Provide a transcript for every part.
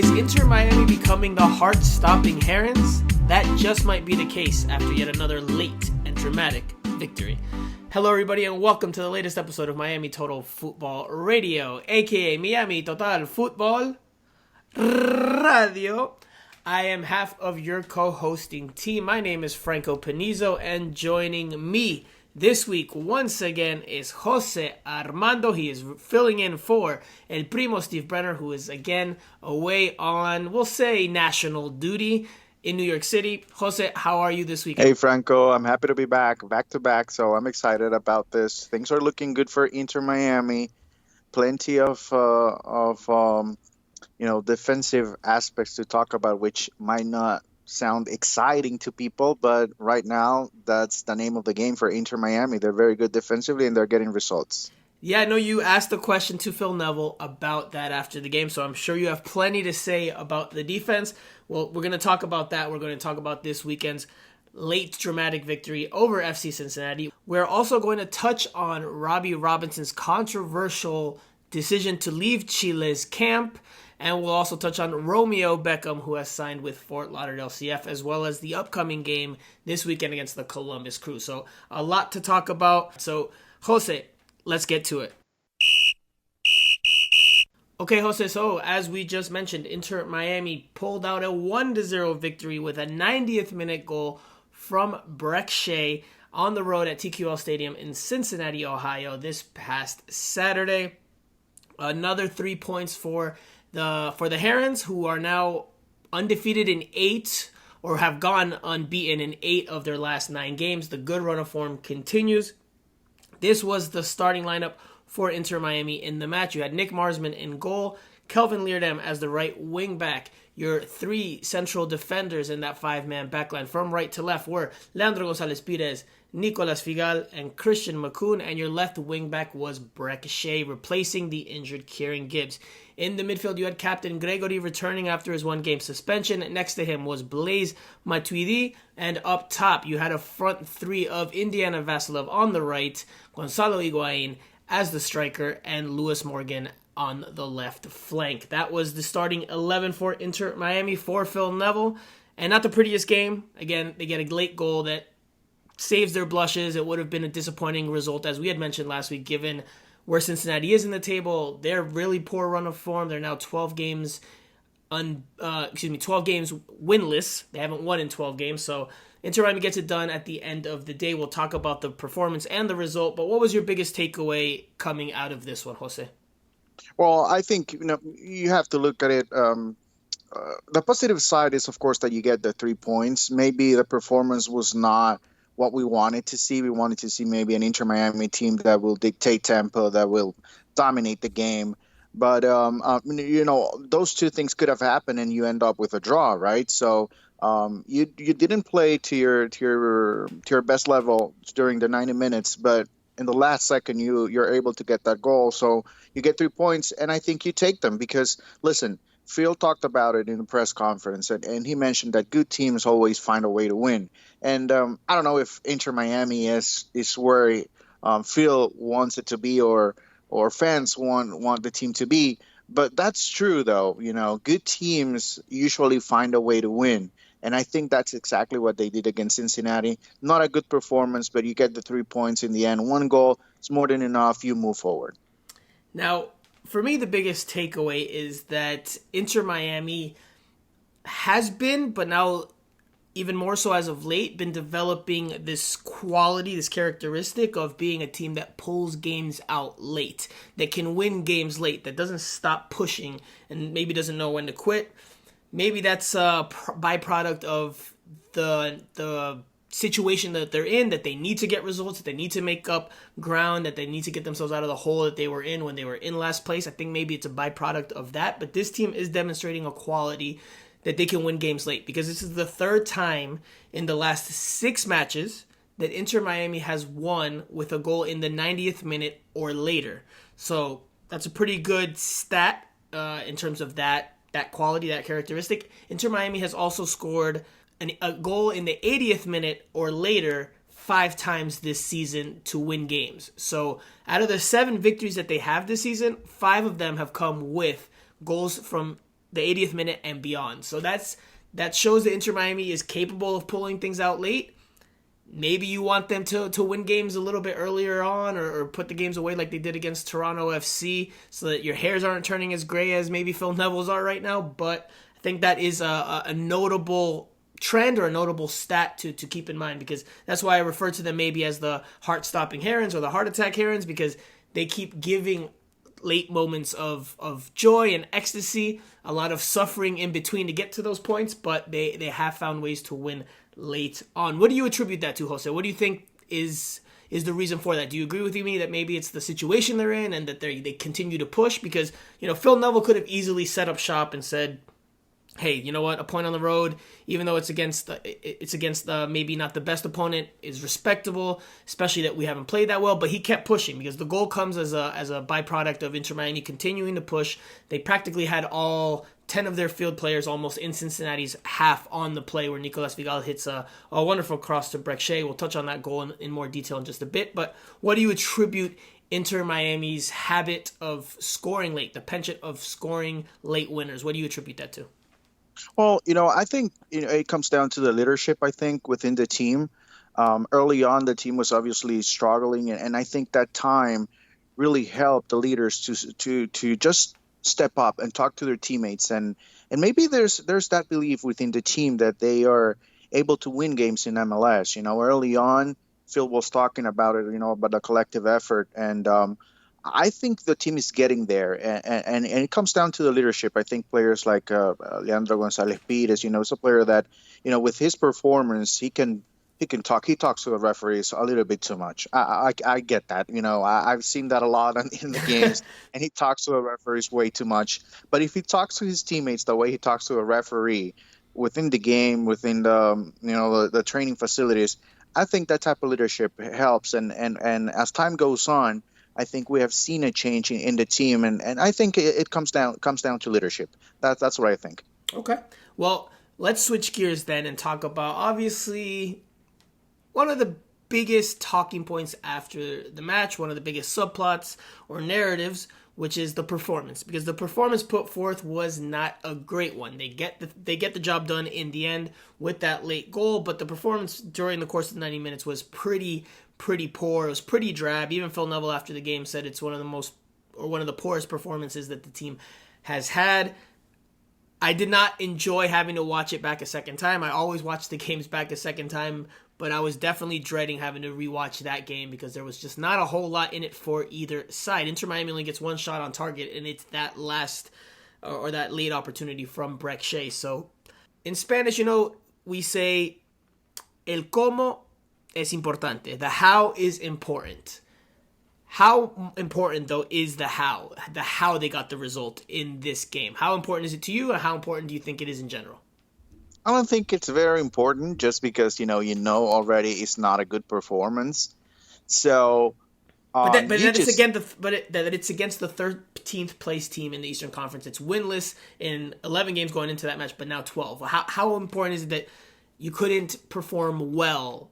Is Inter Miami becoming the heart-stopping Herons? That just might be the case after yet another late and dramatic victory. Hello everybody and welcome to the latest episode of Miami Total Football Radio, aka Miami Total Football Radio. I am half of your co-hosting team. My name is Franco Panizo, and joining me this week once again is Jose Armando. He is filling in for El Primo Steve Brenner, who is again away on, we'll say, national duty in New York City. Jose, how are you this week? Hey, Franco. I'm happy to be back to back, so I'm excited about this. Things are looking good for Inter Miami. Plenty of defensive aspects to talk about, which might not sound exciting to people, but right now that's the name of the game for Inter Miami. They're very good defensively and they're getting results. Yeah, I know you asked a question to Phil Neville about that after the game, so I'm sure you have plenty to say about the defense. Well, we're going to talk about that. We're going to talk about this weekend's late dramatic victory over FC Cincinnati. We're also going to touch on Robbie Robinson's controversial decision to leave Chile's camp. And we'll also touch on Romeo Beckham, who has signed with Fort Lauderdale CF, as well as the upcoming game this weekend against the Columbus Crew. So a lot to talk about. So, Jose, let's get to it. Okay, Jose, so as we just mentioned, Inter Miami pulled out a 1-0 victory with a 90th minute goal from Brek Shea on the road at TQL Stadium in Cincinnati, Ohio this past Saturday. Another 3 points for the Herons, who are now undefeated in 8, or have gone unbeaten in 8 of their last 9 games. The good run of form continues. This was the starting lineup for Inter Miami in the match. You had Nick Marsman in goal, Kelvin Leerdam as the right wing back. Your 3 central defenders in that 5-man backline from right to left were Leandro Gonzalez Pires, Nicolas Figal, and Christian Macoun, and your left wing back was Brek Shea, replacing the injured Kieran Gibbs. In the midfield, you had Captain Gregory returning after his 1-game suspension. Next to him was Blaise Matuidi, and up top, you had a front 3 of Indiana Vasilov on the right, Gonzalo Higuain as the striker, and Lewis Morgan on the left flank. That was the starting 11 for Inter Miami for Phil Neville, and not the prettiest game. Again, they get a late goal that saves their blushes. It would have been a disappointing result, as we had mentioned last week, given where Cincinnati is in the table. They're really poor run of form. They're now 12 games winless. They haven't won in 12 games, so Inter Miami gets it done at the end of the day. We'll talk about the performance and the result, but what was your biggest takeaway coming out of this one, Jose? Well, I think you have to look at it. The positive side is, of course, that you get the 3 points. Maybe the performance was not what we wanted to see. We wanted to see maybe an Inter Miami team that will dictate tempo, that will dominate the game. But those two things could have happened, and you end up with a draw, right? So you didn't play to your best level during the 90 minutes, but in the last second you're able to get that goal. So you get 3 points, and I think you take them because, listen, Phil talked about it in the press conference, and he mentioned that good teams always find a way to win. And I don't know if Inter Miami is where Phil wants it to be, or fans want the team to be. But that's true, though. Good teams usually find a way to win. And I think that's exactly what they did against Cincinnati. Not a good performance, but you get the 3 points in the end. 1 goal, it's more than enough. You move forward. Now, for me, the biggest takeaway is that Inter Miami has been, but now even more so as of late, been developing this quality, this characteristic of being a team that pulls games out late, that can win games late, that doesn't stop pushing and maybe doesn't know when to quit. Maybe that's a byproduct of the situation that they're in, that they need to get results, that they need to make up ground, that they need to get themselves out of the hole that they were in when they were in last place. I think maybe it's a byproduct of that, but this team is demonstrating a quality that they can win games late, because this is the 3rd time in the last 6 matches that Inter Miami has won with a goal in the 90th minute or later. So that's a pretty good stat in terms of that quality, that characteristic. Inter Miami has also scored a goal in the 80th minute or later 5 times this season to win games. So out of the 7 victories that they have this season, 5 of them have come with goals from the 80th minute and beyond. So that shows that Inter Miami is capable of pulling things out late. Maybe you want them to win games a little bit earlier on, or put the games away like they did against Toronto FC, so that your hairs aren't turning as gray as maybe Phil Neville's are right now. But I think that is a notable trend or a notable stat to keep in mind, because that's why I refer to them maybe as the heart-stopping Herons or the heart attack Herons, because they keep giving late moments of joy and ecstasy, a lot of suffering in between to get to those points, but they have found ways to win late on. What do you attribute that to, Jose? What do you think is the reason for that? Do you agree with me that maybe it's the situation they're in and that they continue to push? Because, Phil Neville could have easily set up shop and said, hey, you know what? A point on the road, even though it's against maybe not the best opponent, is respectable, especially that we haven't played that well. But he kept pushing, because the goal comes as a byproduct of Inter Miami continuing to push. They practically had all 10 of their field players almost in Cincinnati's half on the play, where Nicolas Figal hits a wonderful cross to Brek Shea. We'll touch on that goal in more detail in just a bit. But what do you attribute Inter Miami's habit of scoring late, the penchant of scoring late winners? What do you attribute that to? Well, I think it comes down to the leadership, I think, within the team. Early on, the team was obviously struggling, and I think that time really helped the leaders to just step up and talk to their teammates. And maybe there's that belief within the team that they are able to win games in MLS. Early on, Phil was talking about it, about the collective effort. And I think the team is getting there, and it comes down to the leadership. I think players like Leandro Gonzalez Pires, is a player that, with his performance, he can talk. He talks to the referees a little bit too much. I get that. I've seen that a lot in the games, and he talks to the referees way too much. But if he talks to his teammates the way he talks to a referee within the game, within the training facilities, I think that type of leadership helps. And as time goes on, I think we have seen a change in the team, and I think it comes down to leadership. That's what I think. Okay. Well, let's switch gears then and talk about, obviously, one of the biggest talking points after the match, one of the biggest subplots or narratives, which is the performance, because the performance put forth was not a great one. They get the job done in the end with that late goal, but the performance during the course of the 90 minutes was pretty poor. It was pretty drab. Even Phil Neville after the game said it's one of the poorest performances that the team has had. I did not enjoy having to watch it back a second time. I always watch the games back a second time, but I was definitely dreading having to rewatch that game, because there was just not a whole lot in it for either side. Inter Miami only gets one shot on target, and it's that last or that late opportunity from Brek Shea. So in Spanish, we say el cómo es importante. The how is important. How important, though, is the how? The how they got the result in this game. How important is it to you, and how important do you think it is in general? I don't think it's very important, just because already it's not a good performance. So, it's against the 13th place team in the Eastern Conference. It's winless in 11 games going into that match, but now 12. How important is it that you couldn't perform well,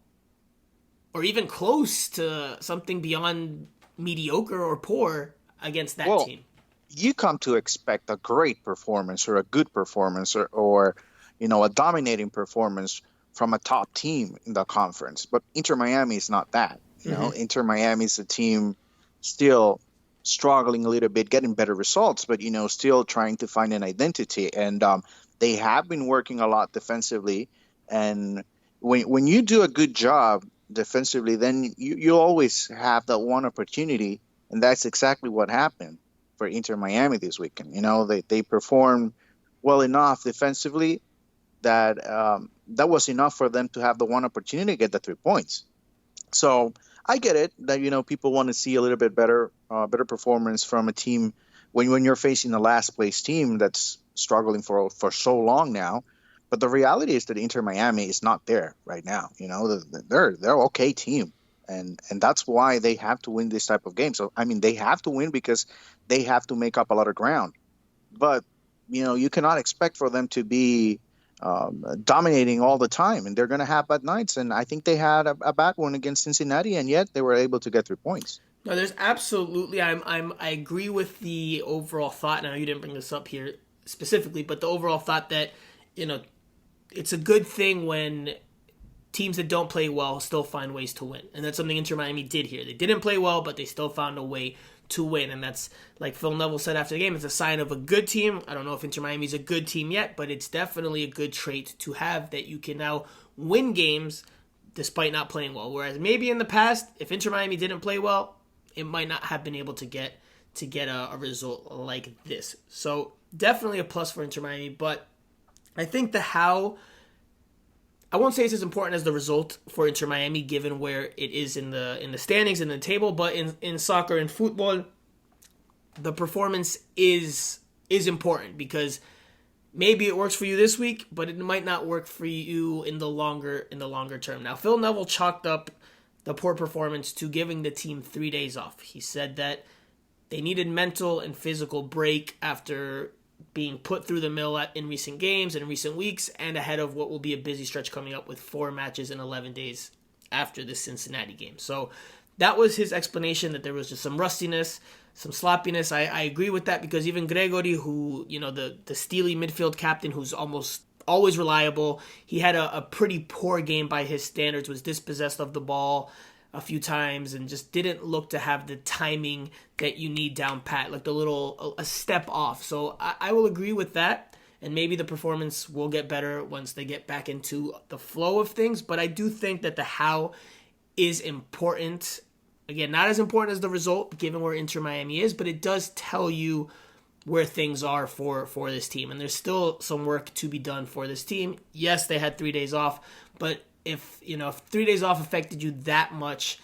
or even close to something beyond mediocre or poor against that team? You come to expect a great performance, or a good performance, or a dominating performance from a top team in the conference. But Inter Miami is not that. Inter Miami is a team still struggling a little bit, getting better results, but still trying to find an identity. And they have been working a lot defensively. And when you do a good job defensively, then you always have that one opportunity, and that's exactly what happened for Inter Miami this weekend. They performed well enough defensively that that was enough for them to have the one opportunity to get the 3 points. So I get it that people want to see a little bit better performance from a team when you're facing a last place team that's struggling for so long now. But the reality is that Inter Miami is not there right now. They're an okay team, and that's why they have to win this type of game. So they have to win because they have to make up a lot of ground. But you cannot expect for them to be dominating all the time, and they're going to have bad nights. And I think they had a bad one against Cincinnati, and yet they were able to get 3 points. No, there's absolutely. I agree with the overall thought. Now, you didn't bring this up here specifically, but the overall thought that, it's a good thing when teams that don't play well still find ways to win. And that's something Inter Miami did here. They didn't play well, but they still found a way to win. And that's, like Phil Neville said after the game, it's a sign of a good team. I don't know if Inter Miami's a good team yet, but it's definitely a good trait to have, that you can now win games despite not playing well. Whereas maybe in the past, if Inter Miami didn't play well, it might not have been able to get a result like this. So definitely a plus for Inter Miami, but I think the how, I won't say it's as important as the result for Inter Miami given where it is in the standings, in the table, but in soccer and football, the performance is important, because maybe it works for you this week, but it might not work for you in the longer term. Now, Phil Neville chalked up the poor performance to giving the team 3 days off. He said that they needed mental and physical break after being put through the mill in recent games and in recent weeks, and ahead of what will be a busy stretch coming up with 4 matches in 11 days after the Cincinnati game. So that was his explanation, that there was just some rustiness, some sloppiness. I agree with that, because even Gregory, who, the steely midfield captain who's almost always reliable, he had a pretty poor game by his standards, was dispossessed of the ball a few times and just didn't look to have the timing that you need down pat, like a step off. So I will agree with that, and maybe the performance will get better once they get back into the flow of things. But I do think that the how is important. Again, not as important as the result, given where Inter Miami is, but it does tell you where things are for this team. And there's still some work to be done for this team. Yes, they had 3 days off, but if 3 days off affected you that much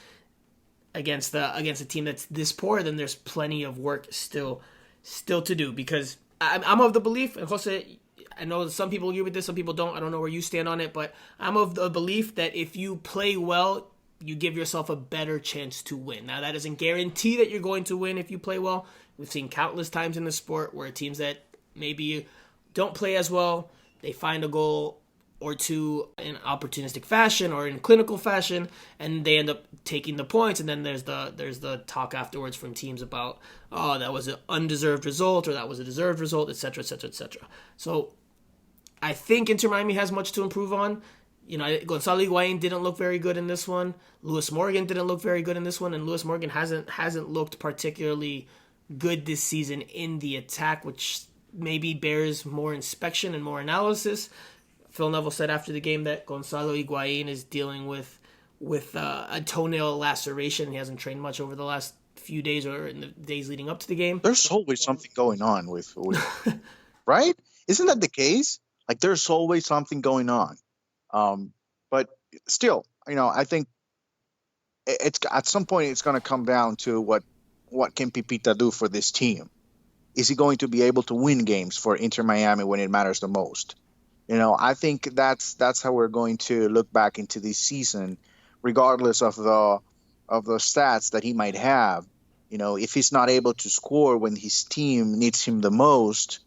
against a team that's this poor, then there's plenty of work still to do. Because I'm of the belief, and Jose, I know some people agree with this, some people don't. I don't know where you stand on it, but I'm of the belief that if you play well, you give yourself a better chance to win. Now, that doesn't guarantee that you're going to win if you play well. We've seen countless times in the sport where teams that maybe don't play as well, they find a goal or two in opportunistic fashion or in clinical fashion, and they end up taking the points. And then there's the talk afterwards from teams about, oh, that was an undeserved result, or that was a deserved result, etc., etc., etc. So I think Inter Miami has much to improve on. Gonzalo Higuain didn't look very good in this one. Lewis Morgan didn't look very good in this one, and Lewis Morgan hasn't looked particularly good this season in the attack, which maybe bears more inspection and more analysis. Phil Neville said after the game that Gonzalo Higuain is dealing with a toenail laceration. He hasn't trained much over the last few days or in the days leading up to the game. There's always something going on with right? Isn't that the case? Like, there's always something going on. But still, I think it's at some point it's going to come down to what can Pipita do for this team. Is he going to be able to win games for Inter Miami when it matters the most? I think that's how we're going to look back into this season, regardless of the stats that he might have. If he's not able to score when his team needs him the most,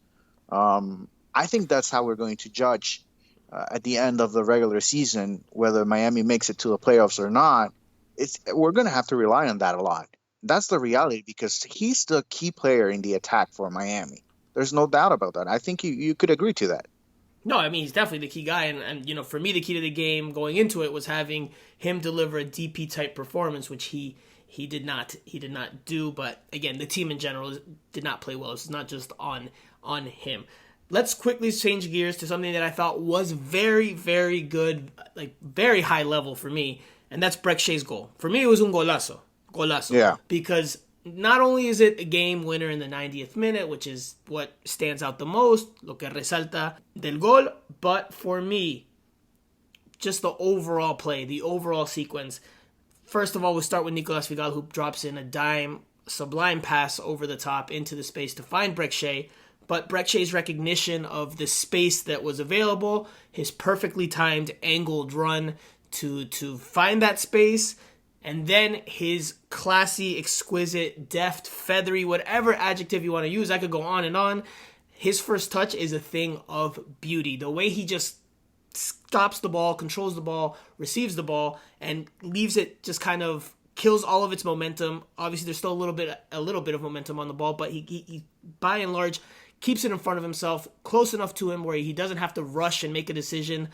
I think that's how we're going to judge at the end of the regular season whether Miami makes it to the playoffs or not. We're going to have to rely on that a lot. That's the reality, because he's the key player in the attack for Miami. There's no doubt about that. I think you could agree to that. No, I mean, he's definitely the key guy. And for me, the key to the game going into it was having him deliver a DP-type performance, which he did not do. But, again, the team in general did not play well. It's not just on him. Let's quickly change gears to something that I thought was very, very good, like very high level for me, and that's Brek Shea's goal. For me, it was un golazo. Yeah. Because not only is it a game winner in the 90th minute, which is what stands out the most, lo que resalta del gol, but for me, just the overall play, the overall sequence. First of all, we'll start with Nicolas Figal, who drops in a dime, sublime pass over the top into the space to find Brek Shea. But Brek Shea's recognition of the space that was available, his perfectly timed angled run to find that space, and then his classy, exquisite, deft, feathery, whatever adjective you want to use, I could go on and on. His first touch is a thing of beauty. The way he just stops the ball, controls the ball, receives the ball, and leaves it just kind of kills all of its momentum. Obviously, there's still a little bit of momentum on the ball, but he by and large keeps it in front of himself, close enough to him where he doesn't have to rush and make a decision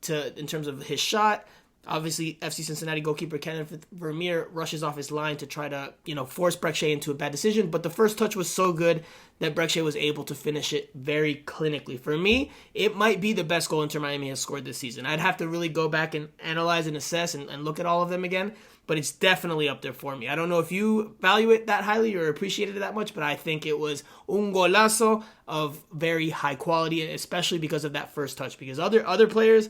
in terms of his shot. Obviously, FC Cincinnati goalkeeper Kenneth Vermeer rushes off his line to try to, force Brek Shea into a bad decision. But the first touch was so good that Brek Shea was able to finish it very clinically. For me, it might be the best goal Inter Miami has scored this season. I'd have to really go back and analyze and assess and look at all of them again. But it's definitely up there for me. I don't know if you value it that highly or appreciate it that much, but I think it was un golazo of very high quality, especially because of that first touch. Because other players,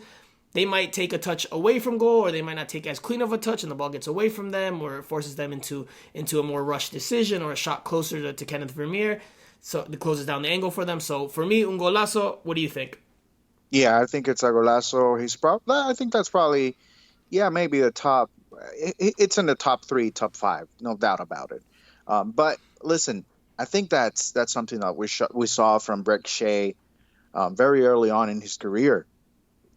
they might take a touch away from goal, or they might not take as clean of a touch and the ball gets away from them, or it forces them into a more rushed decision or a shot closer to Kenneth Vermeer. So it closes down the angle for them. So for me, un golazo. What do you think? Yeah, I think it's a golazo. I think that's probably, maybe the top. It's in the top 3, top 5, no doubt about it. But listen, I think that's something that we saw from Brek Shea very early on in his career.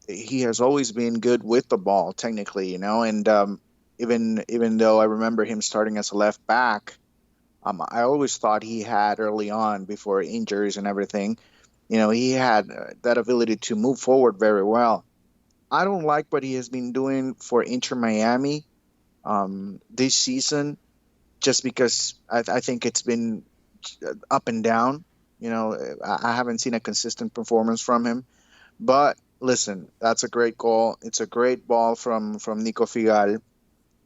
He has always been good with the ball, technically, and even though I remember him starting as a left back, I always thought he had early on, before injuries and everything, he had that ability to move forward very well. I don't like what he has been doing for Inter Miami this season, just because I think it's been up and down. I haven't seen a consistent performance from him. But listen, that's a great goal. It's a great ball from Nico Figal,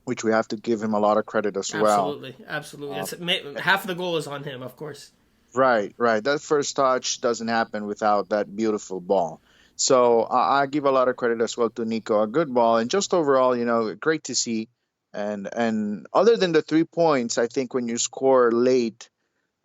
which we have to give him a lot of credit as well. Absolutely. Half of the goal is on him, of course. Right. That first touch doesn't happen without that beautiful ball. So I give a lot of credit as well to Nico. A good ball, and just overall, great to see. And other than the 3 points, I think when you score late,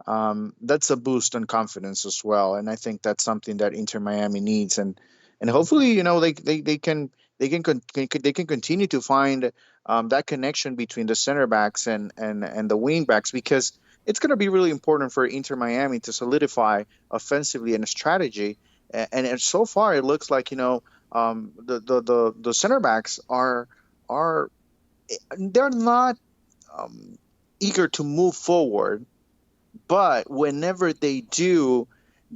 that's a boost on confidence as well. And I think that's something that Inter Miami needs. And hopefully, they can continue to find that connection between the center backs and the wing backs, because it's going to be really important for Inter Miami to solidify offensively in a strategy. And so far, it looks like the center backs are they're not eager to move forward, but whenever they do,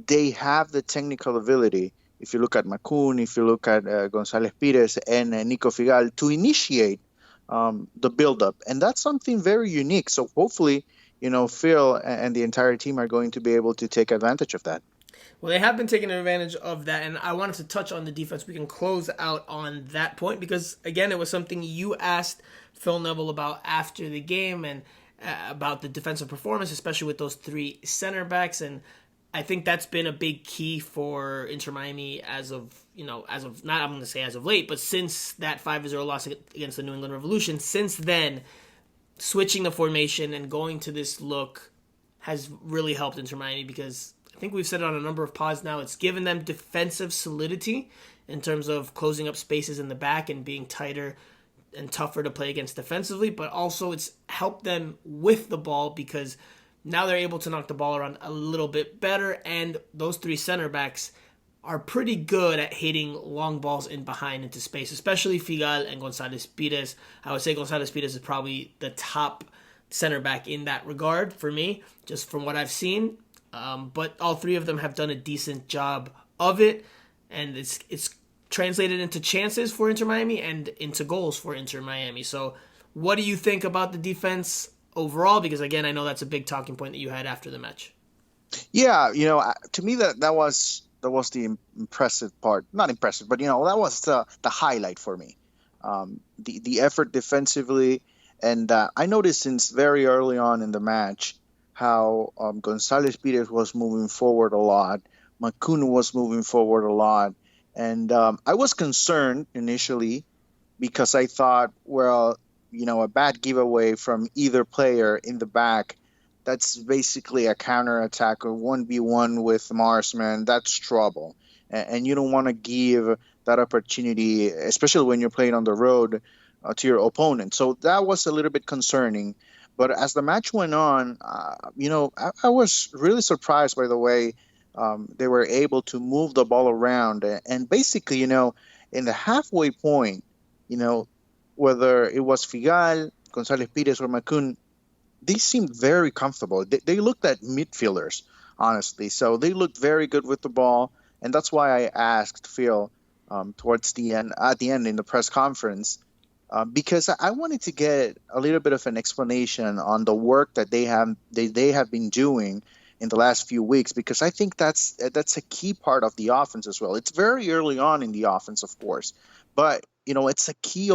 they have the technical ability. If you look at Macun, if you look at González Pires and Nico Figal, to initiate the build-up. And that's something very unique. So hopefully, Phil and the entire team are going to be able to take advantage of that. Well, they have been taking advantage of that, and I wanted to touch on the defense. We can close out on that point because, again, it was something you asked Phil Neville about after the game, and about the defensive performance, especially with those 3 center backs. And I think that's been a big key for Inter Miami as of not, I'm going to say as of late, but since that 5-0 loss against the New England Revolution. Since then, switching the formation and going to this look has really helped Inter Miami, because I think we've said it on a number of pods now, it's given them defensive solidity in terms of closing up spaces in the back and being tighter and tougher to play against defensively, but also it's helped them with the ball, because now they're able to knock the ball around a little bit better, and those 3 center backs are pretty good at hitting long balls in behind into space, especially Figal and González Pires. I would say González Pires is probably the top center back in that regard for me, just from what I've seen. But all 3 of them have done a decent job of it, and it's translated into chances for Inter Miami and into goals for Inter Miami. So what do you think about the defense overall? Because, again, I know that's a big talking point that you had after the match. Yeah, to me that was the impressive part. Not impressive, but that was the highlight for me. The effort defensively, and I noticed since very early on in the match how González Pires was moving forward a lot, Macun was moving forward a lot, and I was concerned initially because I thought, well, a bad giveaway from either player in the back, that's basically a counterattack or 1v1 with Marsman. That's trouble. And you don't want to give that opportunity, especially when you're playing on the road, to your opponent. So that was a little bit concerning. But as the match went on, I was really surprised by the way they were able to move the ball around. And basically, in the halfway point, whether it was Figal, González Pires, or Macun, they seemed very comfortable. They looked at midfielders. honestly. So they looked very good with the ball, and that's why I asked Phil towards the end, at the end in the press conference, because I wanted to get a little bit of an explanation on the work that they have been doing in the last few weeks, because I think that's a key part of the offense as well. It's very early on in the offense, of course, but it's a key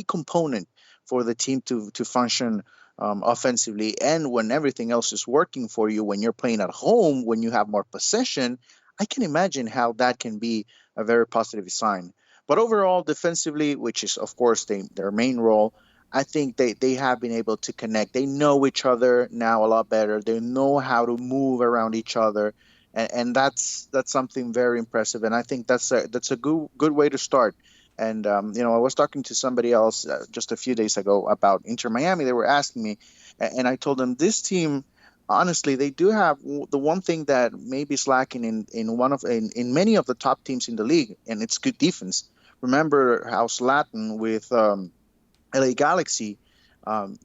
component for the team to function offensively, and when everything else is working for you, when you're playing at home, when you have more possession, I can imagine how that can be a very positive sign. But overall, defensively, which is of course their main role, I think they have been able to connect. They know each other now a lot better. They know how to move around each other, and that's something very impressive. And I think that's a good way to start. And I was talking to somebody else just a few days ago about Inter Miami. They were asking me, and I told them this team, honestly, they do have the one thing that maybe is lacking in many of the top teams in the league, and it's good defense. Remember how Zlatan with LA Galaxy,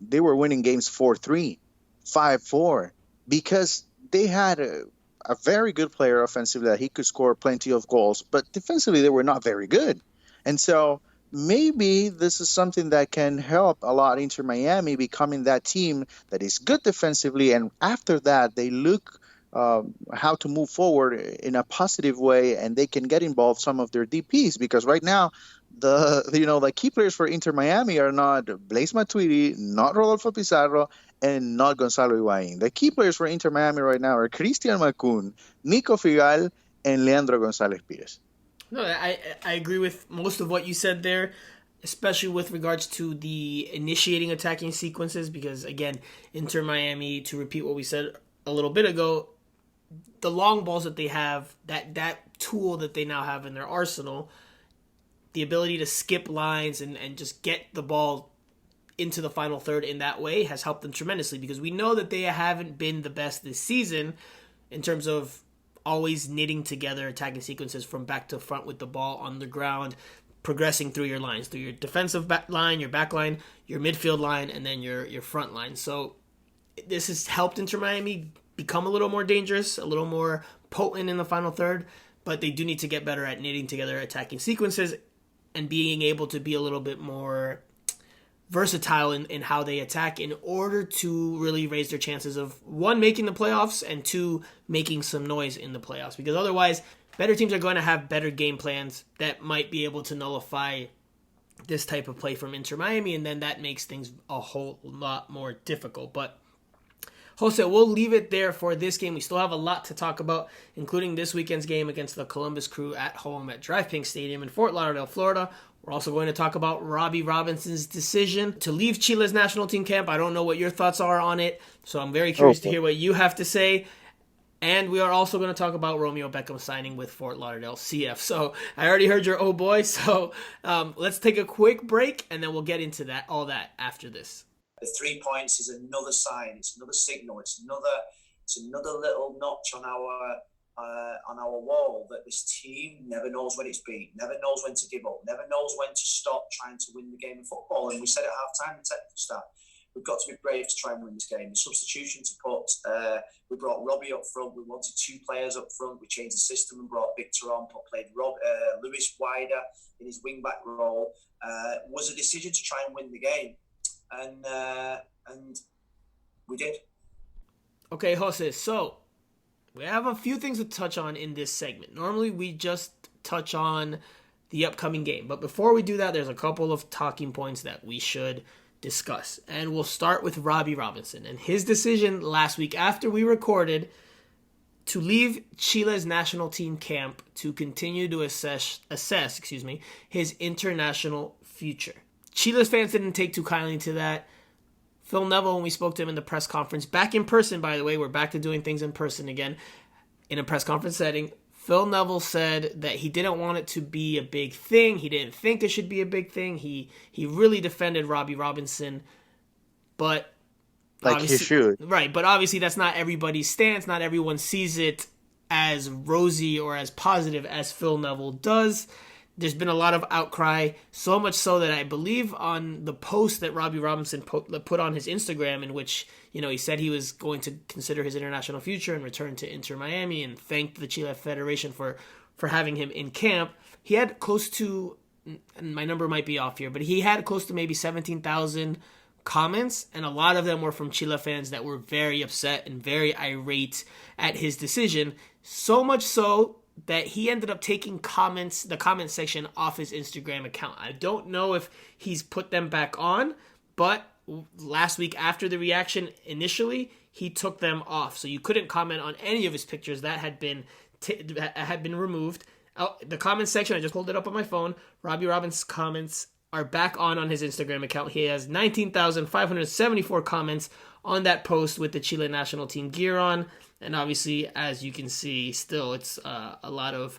they were winning games 4-3, 5-4, because they had a very good player offensively that he could score plenty of goals, but defensively they were not very good. And so maybe this is something that can help a lot Inter Miami becoming that team that is good defensively, and after that they look how to move forward in a positive way, and they can get involved some of their DPs, because right now the key players for Inter Miami are not Blaise Matuidi, not Rodolfo Pizarro, and not Gonzalo Higuain. The key players for Inter Miami right now are Christian Macun, Nico Figal, and Leandro Gonzalez Pires. No, I agree with most of what you said there, especially with regards to the initiating attacking sequences, because, again, Inter Miami, to repeat what we said a little bit ago, the long balls that they have, that tool that they now have in their arsenal, the ability to skip lines and just get the ball into the final third in that way has helped them tremendously, because we know that they haven't been the best this season in terms of always knitting together attacking sequences from back to front with the ball on the ground, progressing through your lines, through your defensive line, your back line, your midfield line, and then your front line. So this has helped Inter Miami become a little more dangerous, a little more potent in the final third, but they do need to get better at knitting together attacking sequences and being able to be a little bit more versatile in how they attack in order to really raise their chances of, one, making the playoffs, and two, making some noise in the playoffs. Because otherwise, better teams are going to have better game plans that might be able to nullify this type of play from Inter Miami, and then that makes things a whole lot more difficult. But Jose, we'll leave it there for this game. We still have a lot to talk about, including this weekend's game against the Columbus Crew at home at Drive Pink Stadium in Fort Lauderdale, Florida. We're also going to talk about Robbie Robinson's decision to leave Chile's national team camp. I don't know what your thoughts are on it, so I'm very curious to hear what you have to say. And we are also going to talk about Romeo Beckham signing with Fort Lauderdale CF. So I already heard your oh boy, so let's take a quick break, and then we'll get into all that after this. The 3 points is another sign. It's another signal. It's another little notch on our wall that this team never knows when it's beat, never knows when to give up, never knows when to stop trying to win the game of football. And we said at half-time, the technical staff, we've got to be brave to try and win this game. The substitution to put, we brought Robbie up front. We wanted 2 players up front. We changed the system and brought Victor on, played Lewis wider in his wing-back role. Was a decision to try and win the game. And we did. Okay, Jose, so we have a few things to touch on in this segment. Normally, we just touch on the upcoming game. But before we do that, there's a couple of talking points that we should discuss. And we'll start with Robbie Robinson and his decision last week after we recorded to leave Chile's national team camp to continue to assess his international future. Chile's fans didn't take too kindly to that. Phil Neville, when we spoke to him in the press conference, back in person, by the way, we're back to doing things in person again, in a press conference setting, Phil Neville said that he didn't want it to be a big thing. He didn't think it should be a big thing. He really defended Robbie Robinson, but like he should. Right, but obviously that's not everybody's stance. Not everyone sees it as rosy or as positive as Phil Neville does. there's been a lot of outcry, so much so that I believe on the post that Robbie Robinson put on his Instagram, in which, he said he was going to consider his international future and return to Inter Miami, and thanked the Chile Federation for having him in camp. He had close to, and my number might be off here, but he had close to maybe 17,000 comments, and a lot of them were from Chile fans that were very upset and very irate at his decision, so much so that he ended up taking the comment section off his Instagram account. I don't know if he's put them back on, but last week after the reaction initially, he took them off. So you couldn't comment on any of his pictures that had been removed. The comment section, I just pulled it up on my phone. Robbie Robinson's comments are back on his Instagram account. He has 19,574 comments on that post with the Chile national team gear on. And obviously, as you can see, still it's a lot of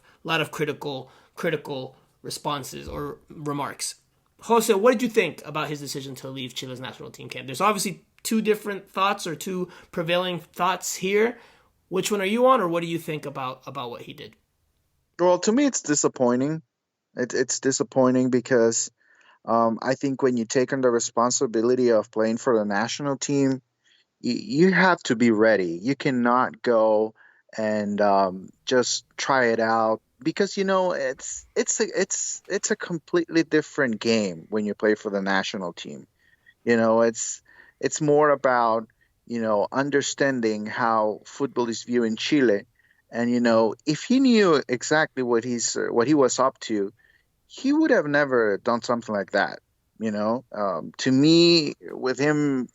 critical responses or remarks. Jose, what did you think about his decision to leave Chile's national team camp? There's obviously two different thoughts or two prevailing thoughts here. Which one are you on, or what do you think about what he did? Well, to me, it's disappointing. It's disappointing because I think when you take on the responsibility of playing for the national team, you have to be ready. You cannot go and just try it out, because it's a completely different game when you play for the national team. It's more about understanding how football is viewed in Chile, and if he knew exactly what he was up to, he would have never done something like that. To me, with him,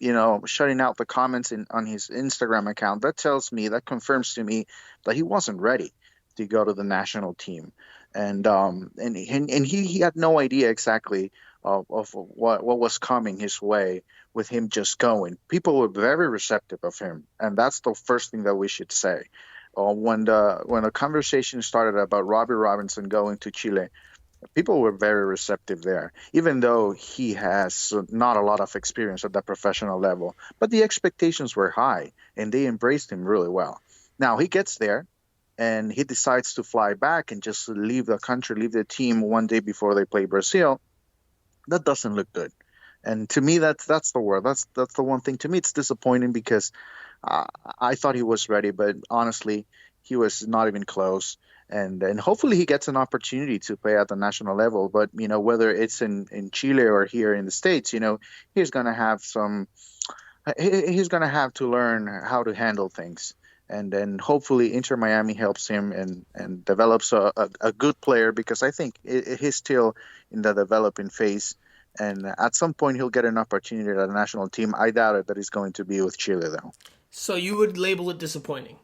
shutting out the comments on his Instagram account, that confirms to me that he wasn't ready to go to the national team, and he had no idea exactly of what was coming his way with him just going. People were very receptive of him, and that's the first thing that we should say. When the conversation started about Robbie Robinson going to Chile, people were very receptive there, even though he has not a lot of experience at that professional level. But the expectations were high, and they embraced him really well. Now he gets there, and he decides to fly back and just leave the country, leave the team one day before they play Brazil. That doesn't look good. And to me, that's the word. That's the one thing. To me, it's disappointing because I thought he was ready, but honestly, he was not even close. And hopefully he gets an opportunity to play at the national level. But, whether it's in Chile or here in the States, he's going to have to learn how to handle things. And then hopefully Inter Miami helps him and develops a good player, because I think he's still in the developing phase. And at some point he'll get an opportunity at the national team. I doubt it that he's going to be with Chile, though. So you would label it disappointing?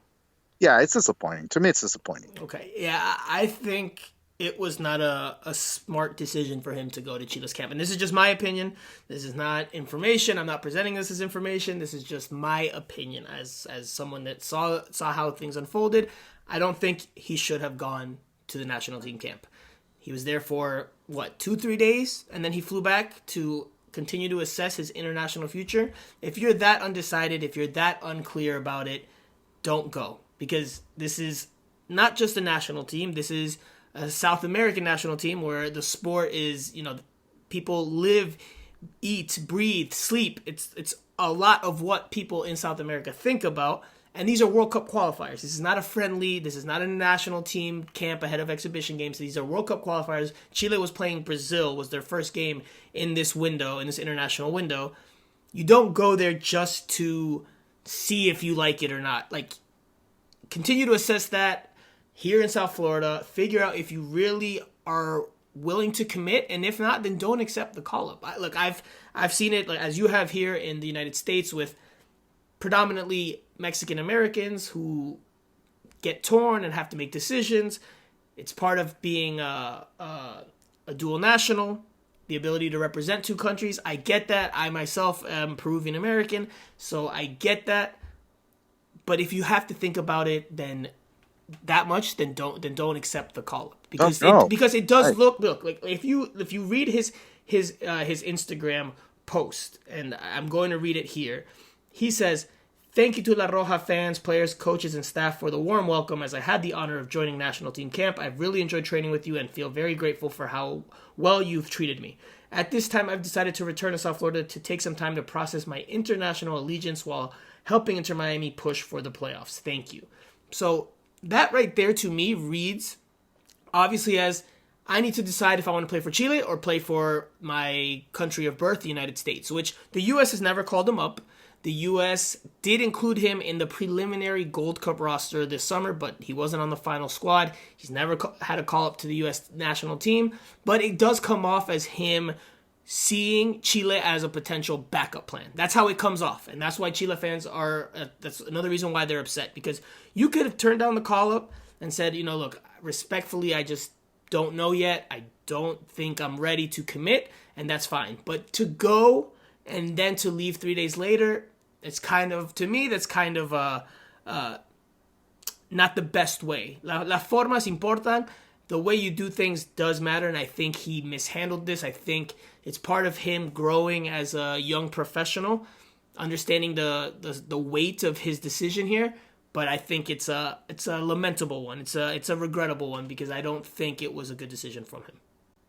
Yeah, it's disappointing. To me, it's disappointing. Okay. Yeah, I think it was not a smart decision for him to go to Chile's camp. And this is just my opinion. This is not information. I'm not presenting this as information. This is just my opinion as someone that saw how things unfolded. I don't think he should have gone to the national team camp. He was there for, 2-3 days? And then he flew back to continue to assess his international future. If you're that undecided, if you're that unclear about it, don't go. Because this is not just a national team. This is a South American national team where the sport is, people live, eat, breathe, sleep. It's a lot of what people in South America think about. And these are World Cup qualifiers. This is not a friendly. This is not a national team camp ahead of exhibition games. These are World Cup qualifiers. Chile was playing Brazil, was their first game in this window, in this international window. You don't go there just to see if you like it or not. Continue to assess that here in South Florida. Figure out if you really are willing to commit, and if not, then don't accept the call-up. I've seen it, as you have here in the United States, with predominantly Mexican Americans who get torn and have to make decisions. It's part of being a dual national, the ability to represent two countries. I get that. I myself am Peruvian American, so I get that. But if you have to think about it, then don't accept the call up, because it does look like if you read his Instagram post, and I'm going to read it here. He says, Thank you to La Roja fans, players, coaches, and staff for the warm welcome as I had the honor of joining national team camp. I've really enjoyed training with you and feel very grateful for how well you've treated me. At this time, I've decided to return to South Florida to take some time to process my international allegiance while helping Inter Miami push for the playoffs. Thank you. So that right there to me reads obviously as I need to decide if I want to play for Chile or play for my country of birth, the United States, which the U.S. has never called him up. The U.S. did include him in the preliminary Gold Cup roster this summer, but he wasn't on the final squad. He's never had a call-up to the U.S. national team, but it does come off as him seeing Chile as a potential backup plan. That's how it comes off, and that's why Chile fans are, that's another reason why they're upset, because you could have turned down the call-up and said, look, respectfully, I just don't know yet. I don't think I'm ready to commit, and that's fine. But to go and then to leave 3 days later, it's kind of, to me, that's kind of not the best way. Las formas importan. The way you do things does matter, and I think he mishandled this. I think it's part of him growing as a young professional, understanding the weight of his decision here. But I think it's a lamentable one. It's a regrettable one because I don't think it was a good decision from him.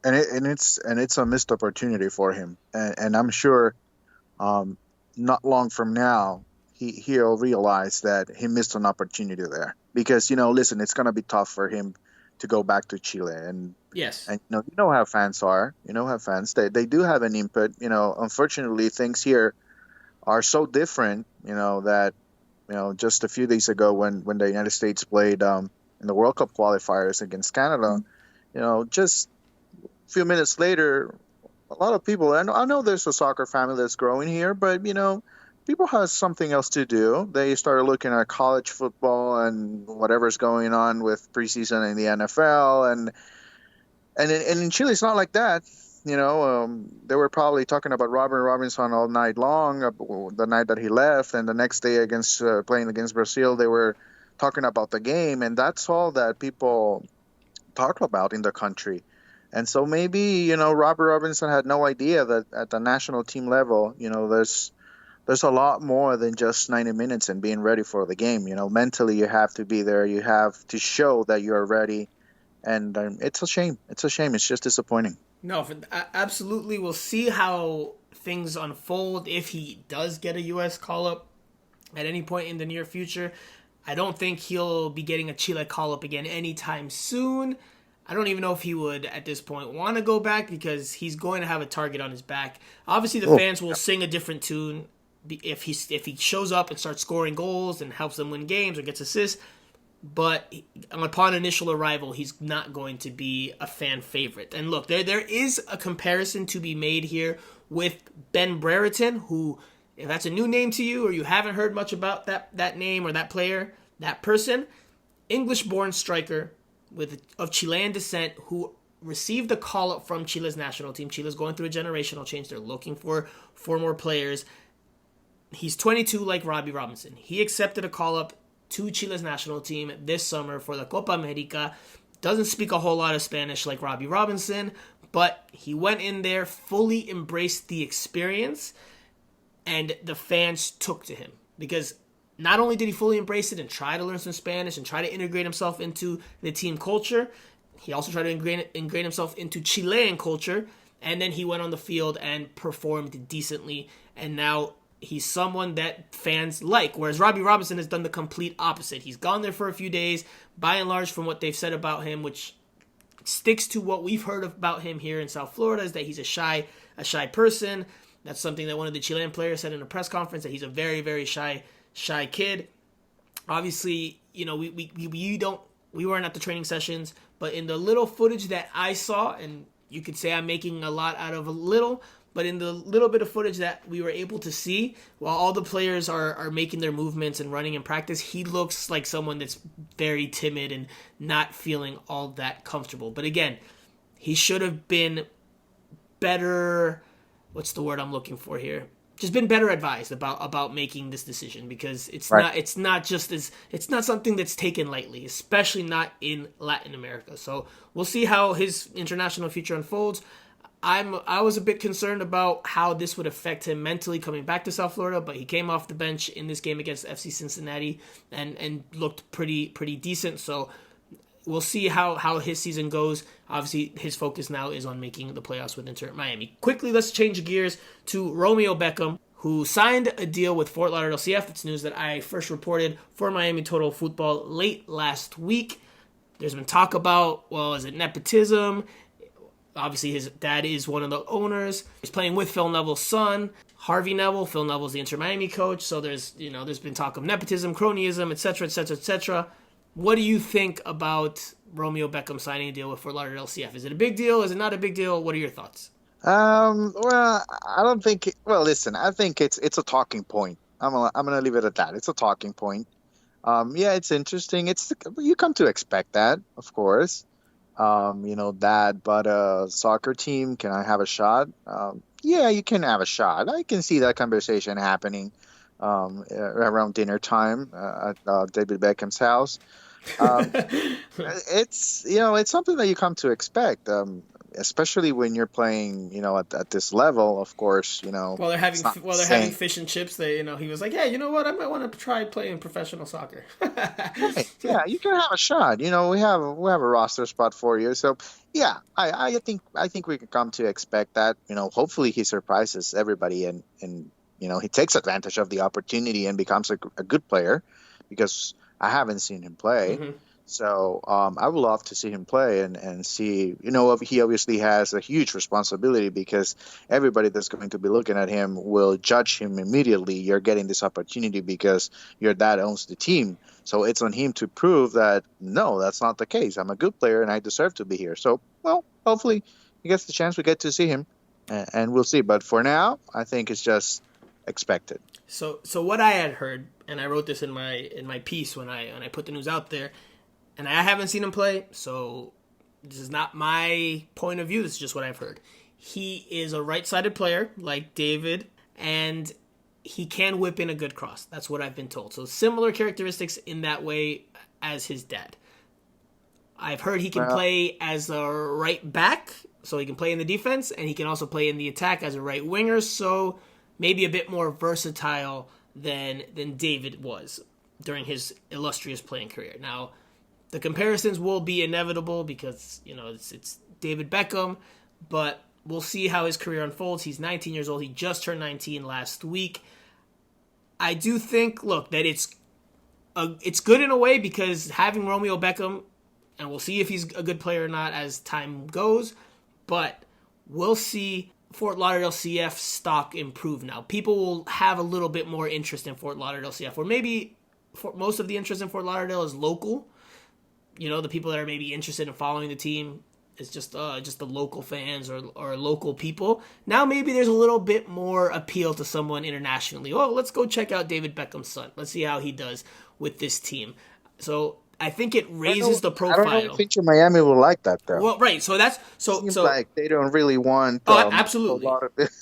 And it's a missed opportunity for him, and I'm sure. Not long from now, he'll realize that he missed an opportunity there. Because, listen, it's going to be tough for him to go back to Chile. And yes, and you know how fans are. You know how fans, they do have an input. Unfortunately, things here are so different, that, just a few days ago when the United States played in the World Cup qualifiers against Canada, just a few minutes later, a lot of people, and I know there's a soccer family that's growing here, but, people have something else to do. They started looking at college football and whatever's going on with preseason in the NFL. And in Chile, it's not like that. They were probably talking about Robbie Robinson all night long, the night that he left. And the next day against playing against Brazil, they were talking about the game. And that's all that people talk about in the country. And so maybe, Robbie Robinson had no idea that at the national team level, there's a lot more than just 90 minutes and being ready for the game. Mentally you have to be there. You have to show that you're ready. And it's a shame. It's a shame. It's just disappointing. No, absolutely. We'll see how things unfold if he does get a U.S. call-up at any point in the near future. I don't think he'll be getting a Chile call-up again anytime soon. I don't even know if he would, at this point, want to go back because he's going to have a target on his back. Obviously, the fans will sing a different tune if he shows up and starts scoring goals and helps them win games or gets assists. But upon initial arrival, he's not going to be a fan favorite. And look, there is a comparison to be made here with Ben Brereton, who, if that's a new name to you or you haven't heard much about that name or that player, that person, English-born striker of Chilean descent who received a call-up from Chile's national team. Chile's going through a generational change. They're looking for more players. He's 22 like Robbie Robinson. He accepted a call-up to Chile's national team this summer for the Copa America. Doesn't speak a whole lot of Spanish like Robbie Robinson, but he went in there, fully embraced the experience, and the fans took to him because not only did he fully embrace it and try to learn some Spanish and try to integrate himself into the team culture, he also tried to ingrain himself into Chilean culture, and then he went on the field and performed decently, and now he's someone that fans like, whereas Robbie Robinson has done the complete opposite. He's gone there for a few days, by and large from what they've said about him, which sticks to what we've heard about him here in South Florida, is that he's a shy person. That's something that one of the Chilean players said in a press conference, that he's a very, very shy kid. Obviously, we weren't at the training sessions, but in the little footage that I saw, and you could say I'm making a lot out of a little, but in the little bit of footage that we were able to see, while all the players are making their movements and running in practice, he looks like someone that's very timid and not feeling all that comfortable. But again, he should have been better. What's the word I'm looking for here? Just been better advised about making this decision, because it's not something that's taken lightly, especially not in Latin America. So we'll see how his international future unfolds. I was a bit concerned about how this would affect him mentally coming back to South Florida, but he came off the bench in this game against FC Cincinnati and looked pretty decent. So we'll see how his season goes. Obviously, his focus now is on making the playoffs with Inter Miami. Quickly, let's change gears to Romeo Beckham, who signed a deal with Fort Lauderdale CF. It's news that I first reported for Miami Total Futbol late last week. There's been talk about, well, is it nepotism? Obviously, his dad is one of the owners. He's playing with Phil Neville's son, Harvey Neville. Phil Neville's the Inter Miami coach. So there's been talk of nepotism, cronyism, etc., etc., etc. What do you think about Romeo Beckham signing a deal with Fort Lauderdale CF? Is it a big deal? Is it not a big deal? What are your thoughts? Well, I don't think. Listen, I think it's a talking point. I'm gonna leave it at that. It's a talking point. Yeah, it's interesting. You come to expect that, of course. But a soccer team, can I have a shot? Yeah, you can have a shot. I can see that conversation happening around dinner time at David Beckham's house. It's something that you come to expect, especially when you're playing, at this level. Of course, While they're having fish and chips, he was like, yeah, you know what? I might want to try playing professional soccer. Right. Yeah, you can have a shot. We have a roster spot for you. So yeah, I think we can come to expect that. Hopefully he surprises everybody and he takes advantage of the opportunity and becomes a good player, because I haven't seen him play. Mm-hmm. So I would love to see him play and see, he obviously has a huge responsibility, because everybody that's going to be looking at him will judge him immediately. You're getting this opportunity because your dad owns the team. So it's on him to prove that, no, that's not the case. I'm a good player and I deserve to be here. So, well, hopefully he gets the chance. We get to see him and we'll see. But for now, I think it's just expected. So what I had heard, and I wrote this in my piece when I put the news out there, and I haven't seen him play, so this is not my point of view. This is just what I've heard. He is a right-sided player, like David, and he can whip in a good cross. That's what I've been told. So similar characteristics in that way as his dad. I've heard he can play as a right back, so he can play in the defense, and he can also play in the attack as a right winger, so maybe a bit more versatile than David was during his illustrious playing career. Now, the comparisons will be inevitable because, it's David Beckham, but we'll see how his career unfolds. He's 19 years old. He just turned 19 last week. I do think, look, that it's good in a way, because having Romeo Beckham, and we'll see if he's a good player or not as time goes, but we'll see Fort Lauderdale CF stock improve now. People will have a little bit more interest in Fort Lauderdale CF, or maybe most of the interest in Fort Lauderdale is local. The people that are maybe interested in following the team is just the local fans or local people. Now maybe there's a little bit more appeal to someone internationally. Oh, let's go check out David Beckham's son. Let's see how he does with this team. So I think it raises the profile. I don't think Miami will like that, though. Well, right. So that's so like they don't really want. Absolutely.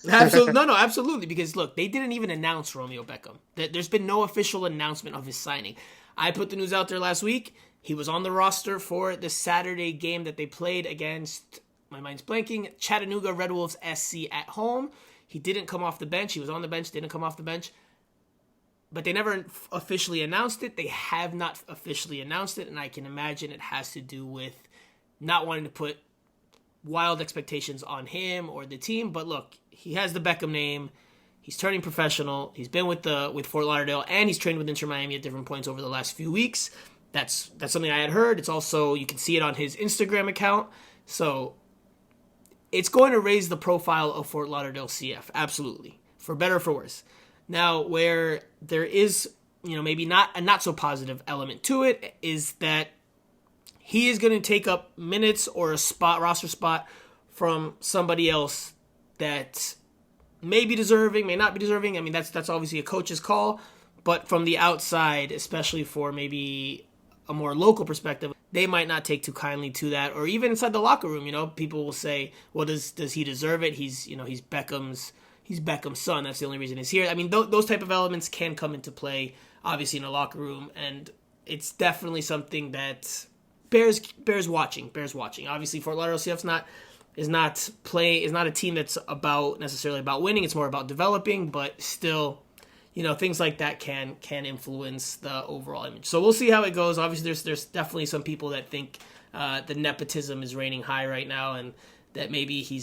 Absolutely. No, absolutely. Because look, they didn't even announce Romeo Beckham. There's been no official announcement of his signing. I put the news out there last week. He was on the roster for the Saturday game that they played against, my mind's blanking, Chattanooga Red Wolves SC at home. He didn't come off the bench. He was on the bench, didn't come off the bench. But they never officially announced it. They have not officially announced it, and I can imagine it has to do with not wanting to put wild expectations on him or the team. But look, he has the Beckham name. He's turning professional. He's been with Fort Lauderdale, and he's trained with Inter Miami at different points over the last few weeks. That's something I had heard. It's also, you can see it on his Instagram account. So it's going to raise the profile of Fort Lauderdale CF, absolutely, for better or for worse. Now, where there is, maybe not a not so positive element to it, is that he is going to take up minutes or a roster spot from somebody else that may be deserving, may not be deserving. I mean, that's obviously a coach's call, but from the outside, especially for maybe a more local perspective, they might not take too kindly to that. Or even inside the locker room, people will say, well, does he deserve it? He's Beckham's son. That's the only reason he's here. I mean, those type of elements can come into play, obviously, in a locker room, and it's definitely something that bears watching. Obviously, Fort Lauderdale CF's not is not a team that's necessarily about winning. It's more about developing, but still, things like that can influence the overall image. So we'll see how it goes. Obviously, there's definitely some people that think the nepotism is reigning high right now, and that maybe he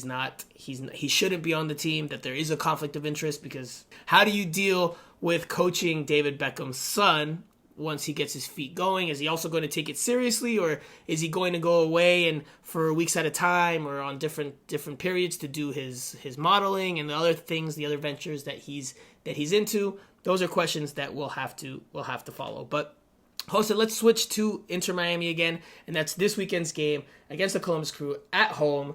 shouldn't be on the team, that there is a conflict of interest, because how do you deal with coaching David Beckham's son once he gets his feet going? Is he also going to take it seriously, or is he going to go away and for weeks at a time or on different periods to do his modeling and the other things, the other ventures that he's into? Those are questions that we'll have to follow. But Jose, let's switch to Inter Miami again, and that's this weekend's game against the Columbus Crew at home.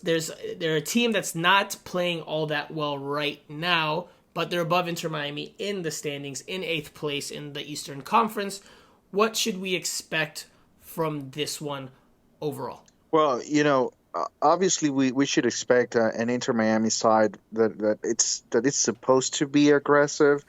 They're a team that's not playing all that well right now, but they're above Inter Miami in the standings, in 8th place in the Eastern Conference. What should we expect from this one overall? Well, obviously we should expect an Inter Miami side that it's supposed to be aggressive.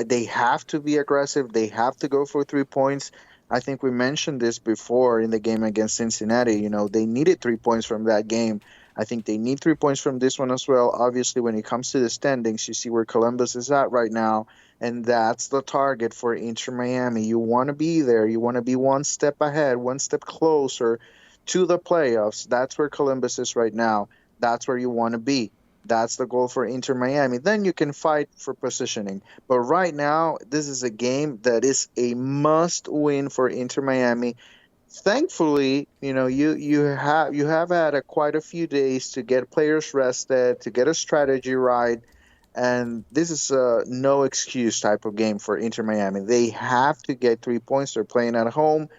They have to be aggressive. They have to go for 3 points. I think we mentioned this before in the game against Cincinnati. They needed 3 points from that game. I think they need 3 points from this one as well. Obviously, when it comes to the standings, you see where Columbus is at right now, and that's the target for Inter Miami. You want to be there. You want to be one step ahead, one step closer to the playoffs. That's where Columbus is right now. That's where you want to be. That's the goal for Inter Miami. Then you can fight for positioning. But right now, this is a game that is a must-win for Inter Miami. Thankfully, you have had quite a few days to get players rested, to get a strategy right, and this is a no excuse type of game for Inter Miami. They have to get 3 points. They're playing at home.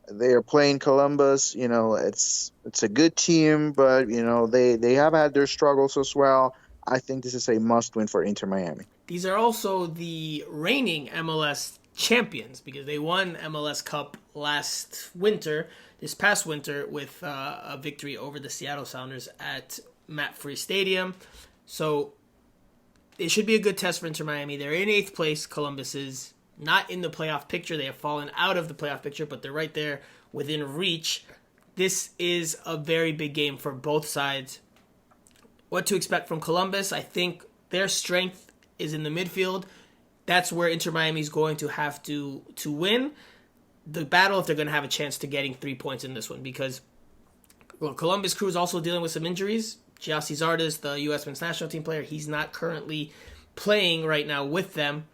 They are playing Columbus. It's a good team, but they have had their struggles as well. I think this is a must-win for Inter Miami. These are also the reigning MLS champions, because they won MLS Cup this past winter, with a victory over the Seattle Sounders at Matt Free Stadium. So it should be a good test for Inter Miami. They're in 8th place. Columbus is not in the playoff picture. They have fallen out of the playoff picture, but they're right there within reach. This is a very big game for both sides. What to expect from Columbus? I think their strength is in the midfield. That's where Inter Miami is going to have to win the battle if they're going to have a chance to getting 3 points in this one, because Columbus Crew is also dealing with some injuries. Giassi Zardes, the U.S. men's national team player, he's not currently playing right now with them.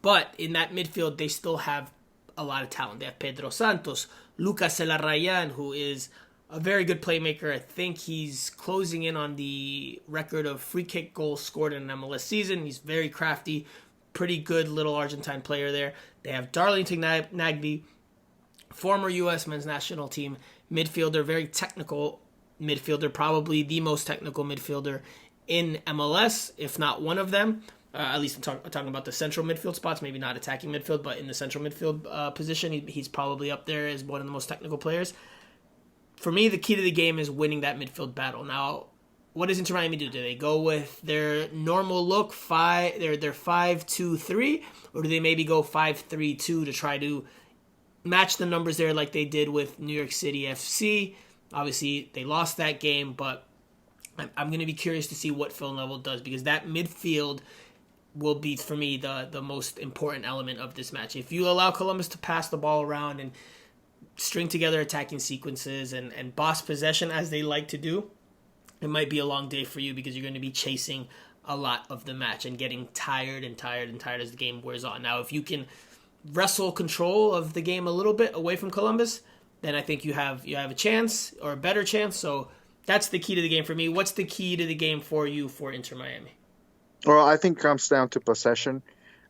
But in that midfield, they still have a lot of talent. They have Pedro Santos, Lucas Elarrayan, who is a very good playmaker. I think he's closing in on the record of free kick goals scored in an MLS season. He's very crafty, pretty good little Argentine player there. They have Darlington Nagbe, former U.S. men's national team midfielder, very technical midfielder, probably the most technical midfielder in MLS, if not one of them. At least I'm talking about the central midfield spots, maybe not attacking midfield, but in the central midfield position, he's probably up there as one of the most technical players. For me, the key to the game is winning that midfield battle. Now, what does Inter Miami do? Do they go with their normal look, their 5-2-3, or do they maybe go 5-3-2 to try to match the numbers there like they did with New York City FC? Obviously, they lost that game, but I'm going to be curious to see what Phil Neville does, because that midfield will be, for me, the most important element of this match. If you allow Columbus to pass the ball around and string together attacking sequences and boss possession as they like to do, it might be a long day for you, because you're going to be chasing a lot of the match and getting tired as the game wears on. Now, if you can wrestle control of the game a little bit away from Columbus, then I think you have a chance, or a better chance. So that's the key to the game for me. What's the key to the game for you for Inter Miami? Well, I think it comes down to possession.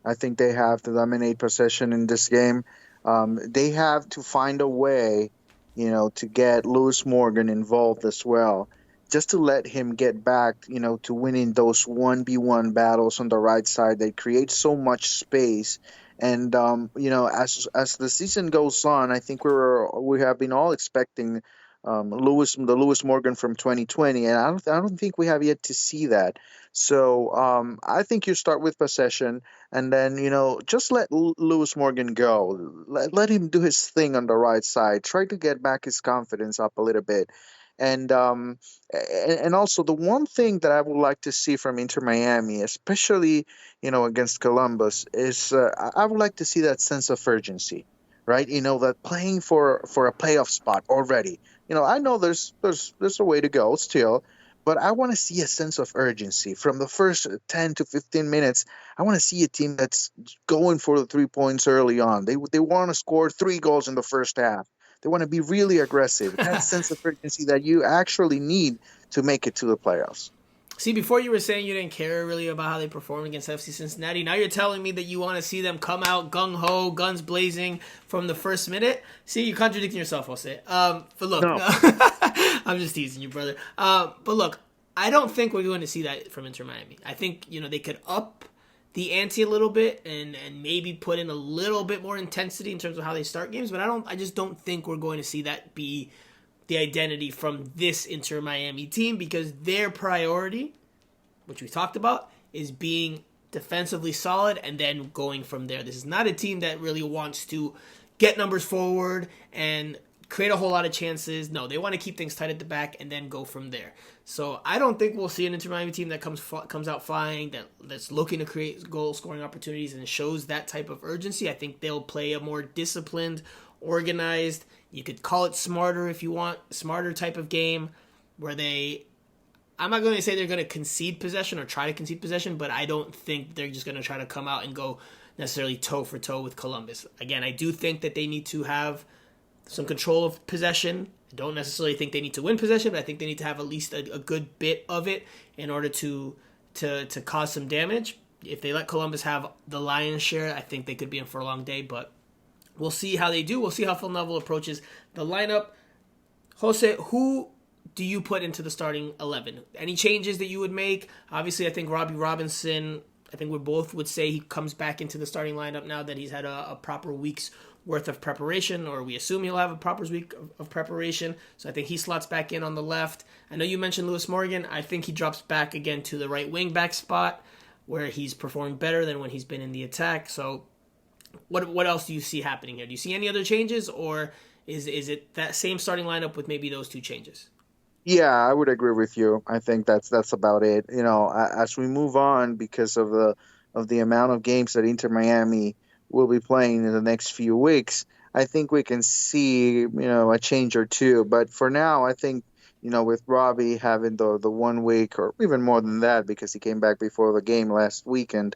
I think they have to dominate possession in this game. They have to find a way, to get Lewis Morgan involved as well, just to let him get back, to winning those 1v1 battles on the right side. They create so much space. And, as the season goes on, I think we have been all expecting the Lewis Morgan from 2020, and I don't think we have yet to see that. So I think you start with possession, and then just let Lewis Morgan go. Let him do his thing on the right side. Try to get back his confidence up a little bit, And also the one thing that I would like to see from Inter Miami, especially against Columbus, is I would like to see that sense of urgency, right? That playing for a playoff spot already. I know there's a way to go still, but I want to see a sense of urgency from the first 10 to 15 minutes. I want to see a team that's going for the 3 points early on. They want to score 3 goals in the first half. They want to be really aggressive. That sense of urgency that you actually need to make it to the playoffs. See, before you were saying you didn't care really about how they performed against FC Cincinnati. Now you're telling me that you want to see them come out gung-ho, guns blazing from the first minute. See, you're contradicting yourself, Jose. But look, No. I'm just teasing you, brother. But look, I don't think we're going to see that from Inter Miami. I think, they could up the ante a little bit and maybe put in a little bit more intensity in terms of how they start games. But I just don't think we're going to see that be the identity from this Inter Miami team, because their priority, which we talked about, is being defensively solid and then going from there. This is not a team that really wants to get numbers forward and create a whole lot of chances. No, they want to keep things tight at the back and then go from there. So I don't think we'll see an Inter Miami team that comes out flying, that's looking to create goal scoring opportunities and shows that type of urgency. I think they'll play a more disciplined, organized, you could call it smarter if you want, smarter type of game where I'm not going to say they're going to concede possession or try to concede possession, but I don't think they're just going to try to come out and go necessarily toe for toe with Columbus. Again, I do think that they need to have some control of possession. I don't necessarily think they need to win possession, but I think they need to have at least a good bit of it in order to cause some damage. If they let Columbus have the lion's share, I think they could be in for a long day, but we'll see how they do. We'll see how Phil Neville approaches the lineup. Jose, who do you put into the starting 11? Any changes that you would make? Obviously, I think Robbie Robinson, I think we both would say he comes back into the starting lineup now that he's had a proper week's worth of preparation, or we assume he'll have a proper week of preparation. So I think he slots back in on the left. I know you mentioned Lewis Morgan. I think he drops back again to the right wing back spot where he's performing better than when he's been in the attack. So what else do you see happening here? Do you see any other changes, or is it that same starting lineup with maybe those two changes? Yeah, I would agree with you. I think that's about it. As we move on, because of the amount of games that Inter Miami will be playing in the next few weeks, I think we can see a change or two. But for now, I think with Robbie having the 1 week or even more than that, because he came back before the game last weekend,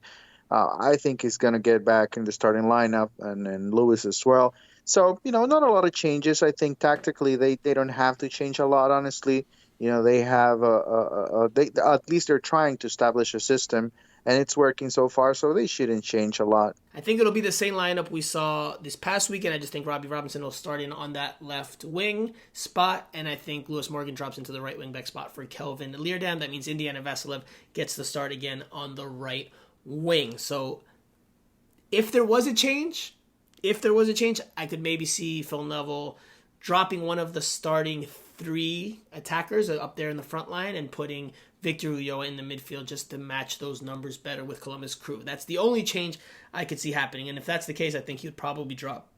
I think he's going to get back in the starting lineup, and Lewis as well. So, not a lot of changes. I think tactically they don't have to change a lot, honestly. They have at least they're trying to establish a system, and it's working so far, so they shouldn't change a lot. I think it'll be the same lineup we saw this past weekend. I just think Robbie Robinson will start in on that left wing spot, and I think Lewis Morgan drops into the right wing back spot for Kelvin Leerdam. That means Indiana Vassilev gets the start again on the right wing. So if there was a change, I could maybe see Phil Neville dropping one of the starting 3 attackers up there in the front line and putting Victor Ulloa in the midfield just to match those numbers better with Columbus Crew. That's the only change I could see happening. And if that's the case, I think he would probably drop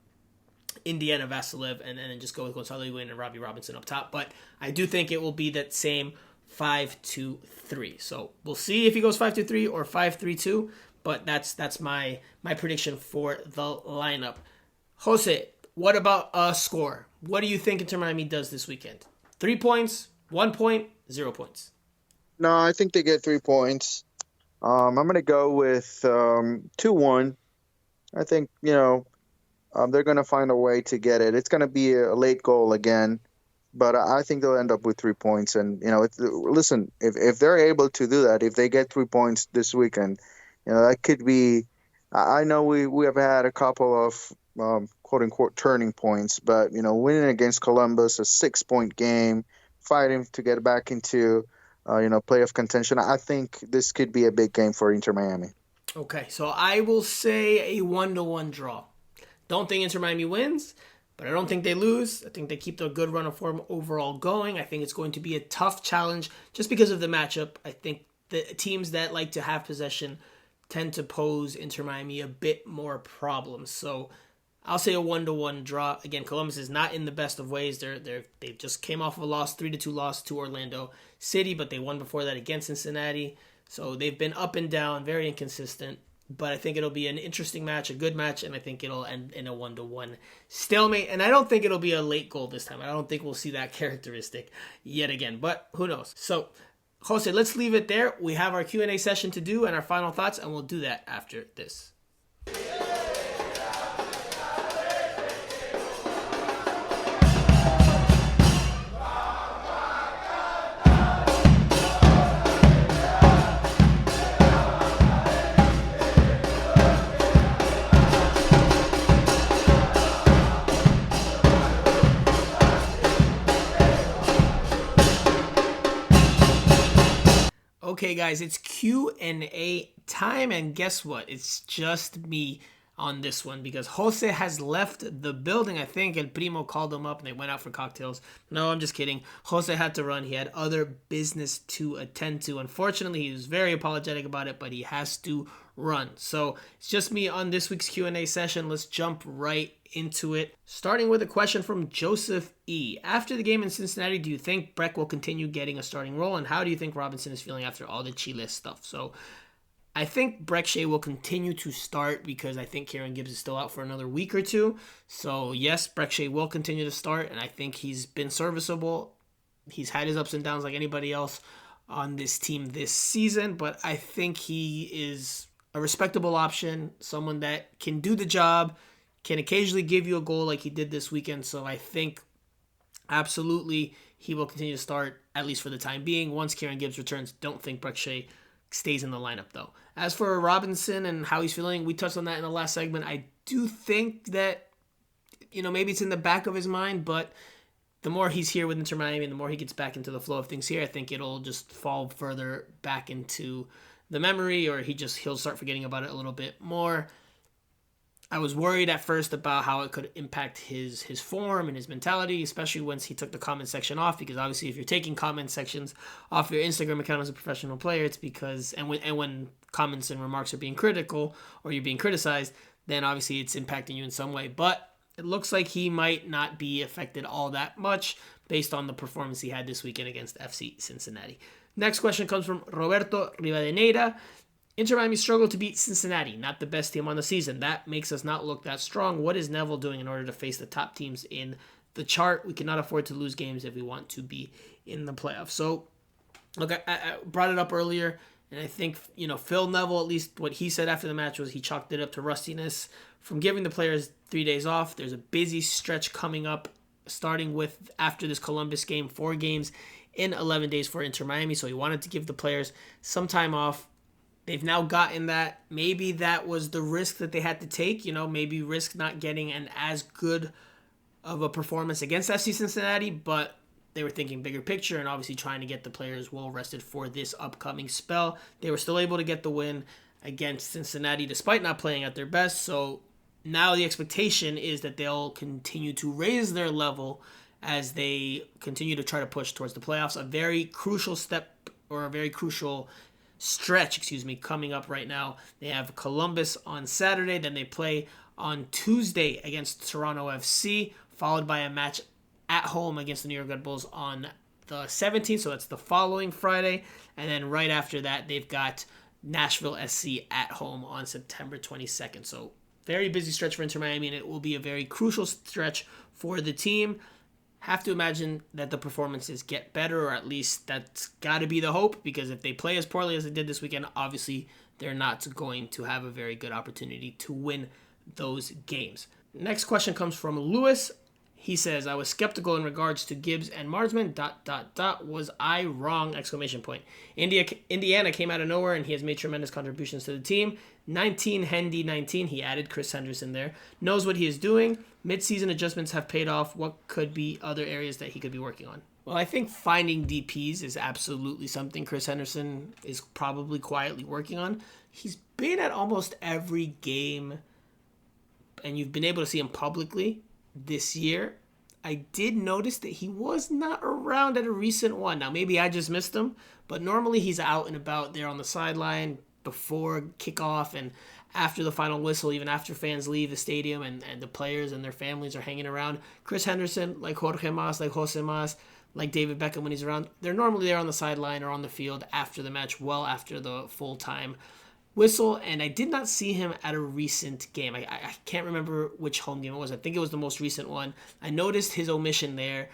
Indiana Vassilev and then just go with Gonzalo Higuain and Robbie Robinson up top. But I do think it will be that same 5-2-3. So we'll see if he goes 5-2-3 or 5-3-2. But that's my prediction for the lineup. Jose, what about a score? What do you think Inter Miami does this weekend? 3 points, 1 point, 0 points? No, I think they get 3 points. I'm going to go with 2-1. I think, they're going to find a way to get it. It's going to be a late goal again, but I think they'll end up with 3 points. And, listen, if they're able to do that, if they get 3 points this weekend, that could be – I know we have had a couple of quote-unquote turning points, but, winning against Columbus, a 6-point game, fighting to get back into – playoff contention. I think this could be a big game for Inter Miami. Okay, so I will say a 1-1 draw. Don't think Inter Miami wins, but I don't think they lose. I think they keep their good run of form overall going. I think it's going to be a tough challenge just because of the matchup. I think the teams that like to have possession tend to pose Inter Miami a bit more problems. So I'll say a 1-1 draw. Again, Columbus is not in the best of ways. They just came off of a loss, 3-2 loss to Orlando City, but they won before that against Cincinnati. So they've been up and down, very inconsistent. But I think it'll be an interesting match, a good match, and I think it'll end in a 1-1 stalemate. And I don't think it'll be a late goal this time. I don't think we'll see that characteristic yet again, but who knows? So, Jose, let's leave it there. We have our Q&A session to do and our final thoughts, and we'll do that after this. Okay, guys, it's Q&A time, and guess what? It's just me on this one because Jose has left the building. I think El Primo called him up and they went out for cocktails. No, I'm just kidding. Jose had to run. He had other business to attend to. Unfortunately, he was very apologetic about it, but he has to run. So it's just me on this week's Q&A session. Let's jump right into it. Starting with a question from Joseph E. After the game in Cincinnati, do you think Brek will continue getting a starting role? And how do you think Robinson is feeling after all the Chile stuff? So I think Brek Shea will continue to start because I think Kieran Gibbs is still out for another week or two. So yes, Brek Shea will continue to start, and I think he's been serviceable. He's had his ups and downs like anybody else on this team this season, but I think he is a respectable option, someone that can do the job, can occasionally give you a goal like he did this weekend. So I think absolutely he will continue to start, at least for the time being. Once Kieran Gibbs returns, don't think Brek Shea stays in the lineup, though. As for Robinson and how he's feeling, we touched on that in the last segment. I do think that, maybe it's in the back of his mind, but the more he's here with Inter Miami and the more he gets back into the flow of things here, I think it'll just fall further back into the memory, or he'll start forgetting about it a little bit more. I was worried at first about how it could impact his form and his mentality, especially once he took the comment section off, because obviously if you're taking comment sections off your Instagram account as a professional player, it's because, and when comments and remarks are being critical or you're being criticized, then obviously it's impacting you in some way. But it looks like he might not be affected all that much based on the performance he had this weekend against FC Cincinnati. Next question comes from Roberto Rivadeneira. Inter Miami struggled to beat Cincinnati, not the best team on the season. That makes us not look that strong. What is Neville doing in order to face the top teams in the chart? We cannot afford to lose games if we want to be in the playoffs. So, look, I brought it up earlier, and I think, Phil Neville, at least what he said after the match was he chalked it up to rustiness from giving the players 3 days off. There's a busy stretch coming up, starting with, after this Columbus game, 4 games in 11 days for Inter Miami. So he wanted to give the players some time off. They've now gotten that. Maybe that was the risk that they had to take, maybe risk not getting an as good of a performance against FC Cincinnati, but they were thinking bigger picture and obviously trying to get the players well rested for this upcoming spell. They were still able to get the win against Cincinnati despite not playing at their best. So now the expectation is that they'll continue to raise their level as they continue to try to push towards the playoffs. A very crucial step, or a very crucial stretch, coming up right now. They have Columbus on Saturday, then they play on Tuesday against Toronto FC, followed by a match at home against the New York Red Bulls on the 17th, so that's the following Friday, and then right after that, they've got Nashville SC at home on September 22nd. So very busy stretch for Inter Miami, and it will be a very crucial stretch for the team. Have to imagine that the performances get better, or at least that's got to be the hope, because if they play as poorly as they did this weekend, obviously they're not going to have a very good opportunity to win those games. Next question comes from Lewis. He says, I was skeptical in regards to Gibbs and Marsman, ... Was I wrong? ! Indiana came out of nowhere, and he has made tremendous contributions to the team. 19 Hendy 19, he added Chris Henderson there. Knows what he is doing. Mid-season adjustments have paid off. What could be other areas that he could be working on? Well, I think finding DPs is absolutely something Chris Henderson is probably quietly working on. He's been at almost every game, and you've been able to see him publicly this year. I did notice that he was not around at a recent one. Now, maybe I just missed him, but normally he's out and about there on the sideline, before kickoff and after the final whistle, even after fans leave the stadium and the players and their families are hanging around. Chris Henderson, like Jorge Mas, like Jose Mas, like David Beckham when he's around, they're normally there on the sideline or on the field after the match, well after the full-time whistle, and I did not see him at a recent game. I can't remember which home game it was. I think it was the most recent one. I noticed his omission there.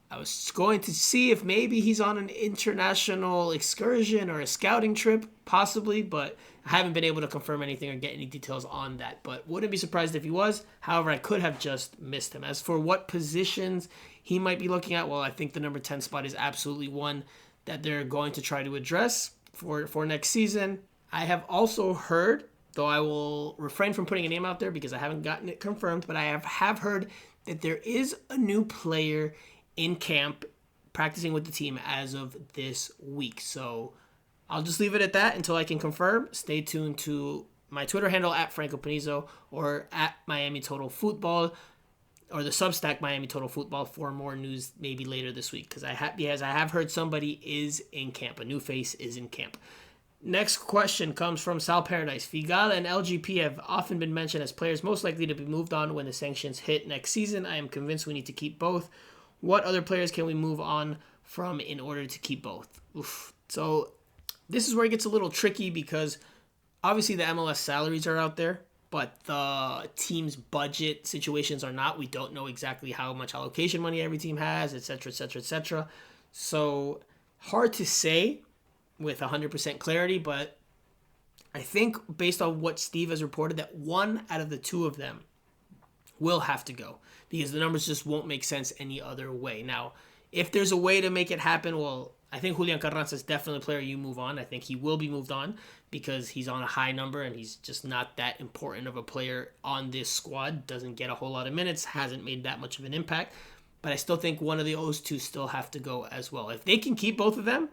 I was going to see if maybe he's on an international excursion or a scouting trip, possibly, but I haven't been able to confirm anything or get any details on that. But wouldn't be surprised if he was. However, I could have just missed him. As for what positions he might be looking at, well, I think the number 10 spot is absolutely one that they're going to try to address for next season. I have also heard, though I will refrain from putting a name out there because I haven't gotten it confirmed, but I have heard that there is a new player in camp practicing with the team as of this week. So I'll just leave it at that until I can confirm. Stay tuned to my Twitter handle at Franco Panizo or at Miami Total Futbol or the Substack Miami Total Futbol for more news maybe later this week because I have heard somebody is in camp. A new face is in camp. Next question comes from Sal Paradise. Figal and LGP have often been mentioned as players most likely to be moved on when the sanctions hit next season. I am convinced we need to keep both. What other players can we move on from in order to keep both? Oof. So this is where it gets a little tricky because obviously the MLS salaries are out there, but the team's budget situations are not. We don't know exactly how much allocation money every team has, etc., etc., etc. So hard to say with 100% clarity, but I think based on what Steve has reported that one out of the two of them will have to go because the numbers just won't make sense any other way. Now, if there's a way to make it happen, well, I think Julian Carranza is definitely a player you move on. I think he will be moved on because he's on a high number and he's just not that important of a player on this squad. Doesn't get a whole lot of minutes, hasn't made that much of an impact. But I still think one of those two still have to go as well. If they can keep both of them,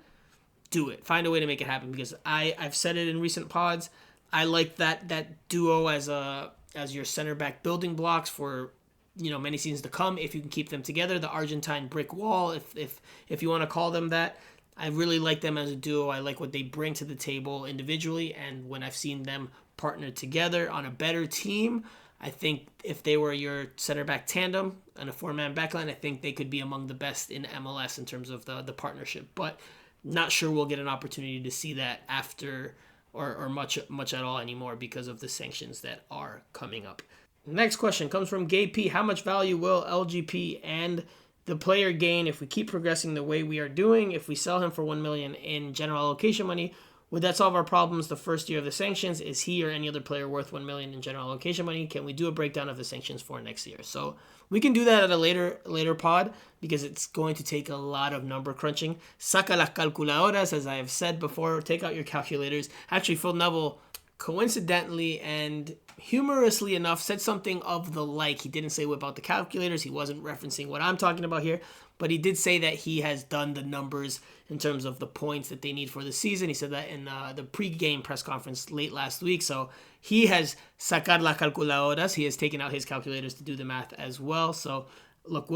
do it. Find a way to make it happen because I've said it in recent pods. I like that duo as your center back building blocks for many seasons to come if you can keep them together. The Argentine brick wall, if you want to call them that. I really like them as a duo. I like what they bring to the table individually, and when I've seen them partner together on a better team, I think if they were your center back tandem and a 4-man backline, I think they could be among the best in MLS in terms of the partnership. But not sure we'll get an opportunity to see that after or much at all anymore because of the sanctions that are coming up. Next question comes from Gay P. How much value will LGP and the player gain if we keep progressing the way we are doing? If we sell him for $1 million in general allocation money, would that solve our problems the first year of the sanctions? Is he or any other player worth $1 million in general allocation money? Can we do a breakdown of the sanctions for next year? So we can do that at a later pod because it's going to take a lot of number crunching. Saca las calculadoras, as I have said before. Take out your calculators. Actually, Phil Neville, coincidentally and humorously enough, said something of the like. He didn't say about the calculators. He wasn't referencing what I'm talking about here, but he did say that he has done the numbers in terms of the points that they need for the season. He said that in the pre-game press conference late last week. So he has sacar las calculadoras. He has taken out his calculators to do the math as well. So look,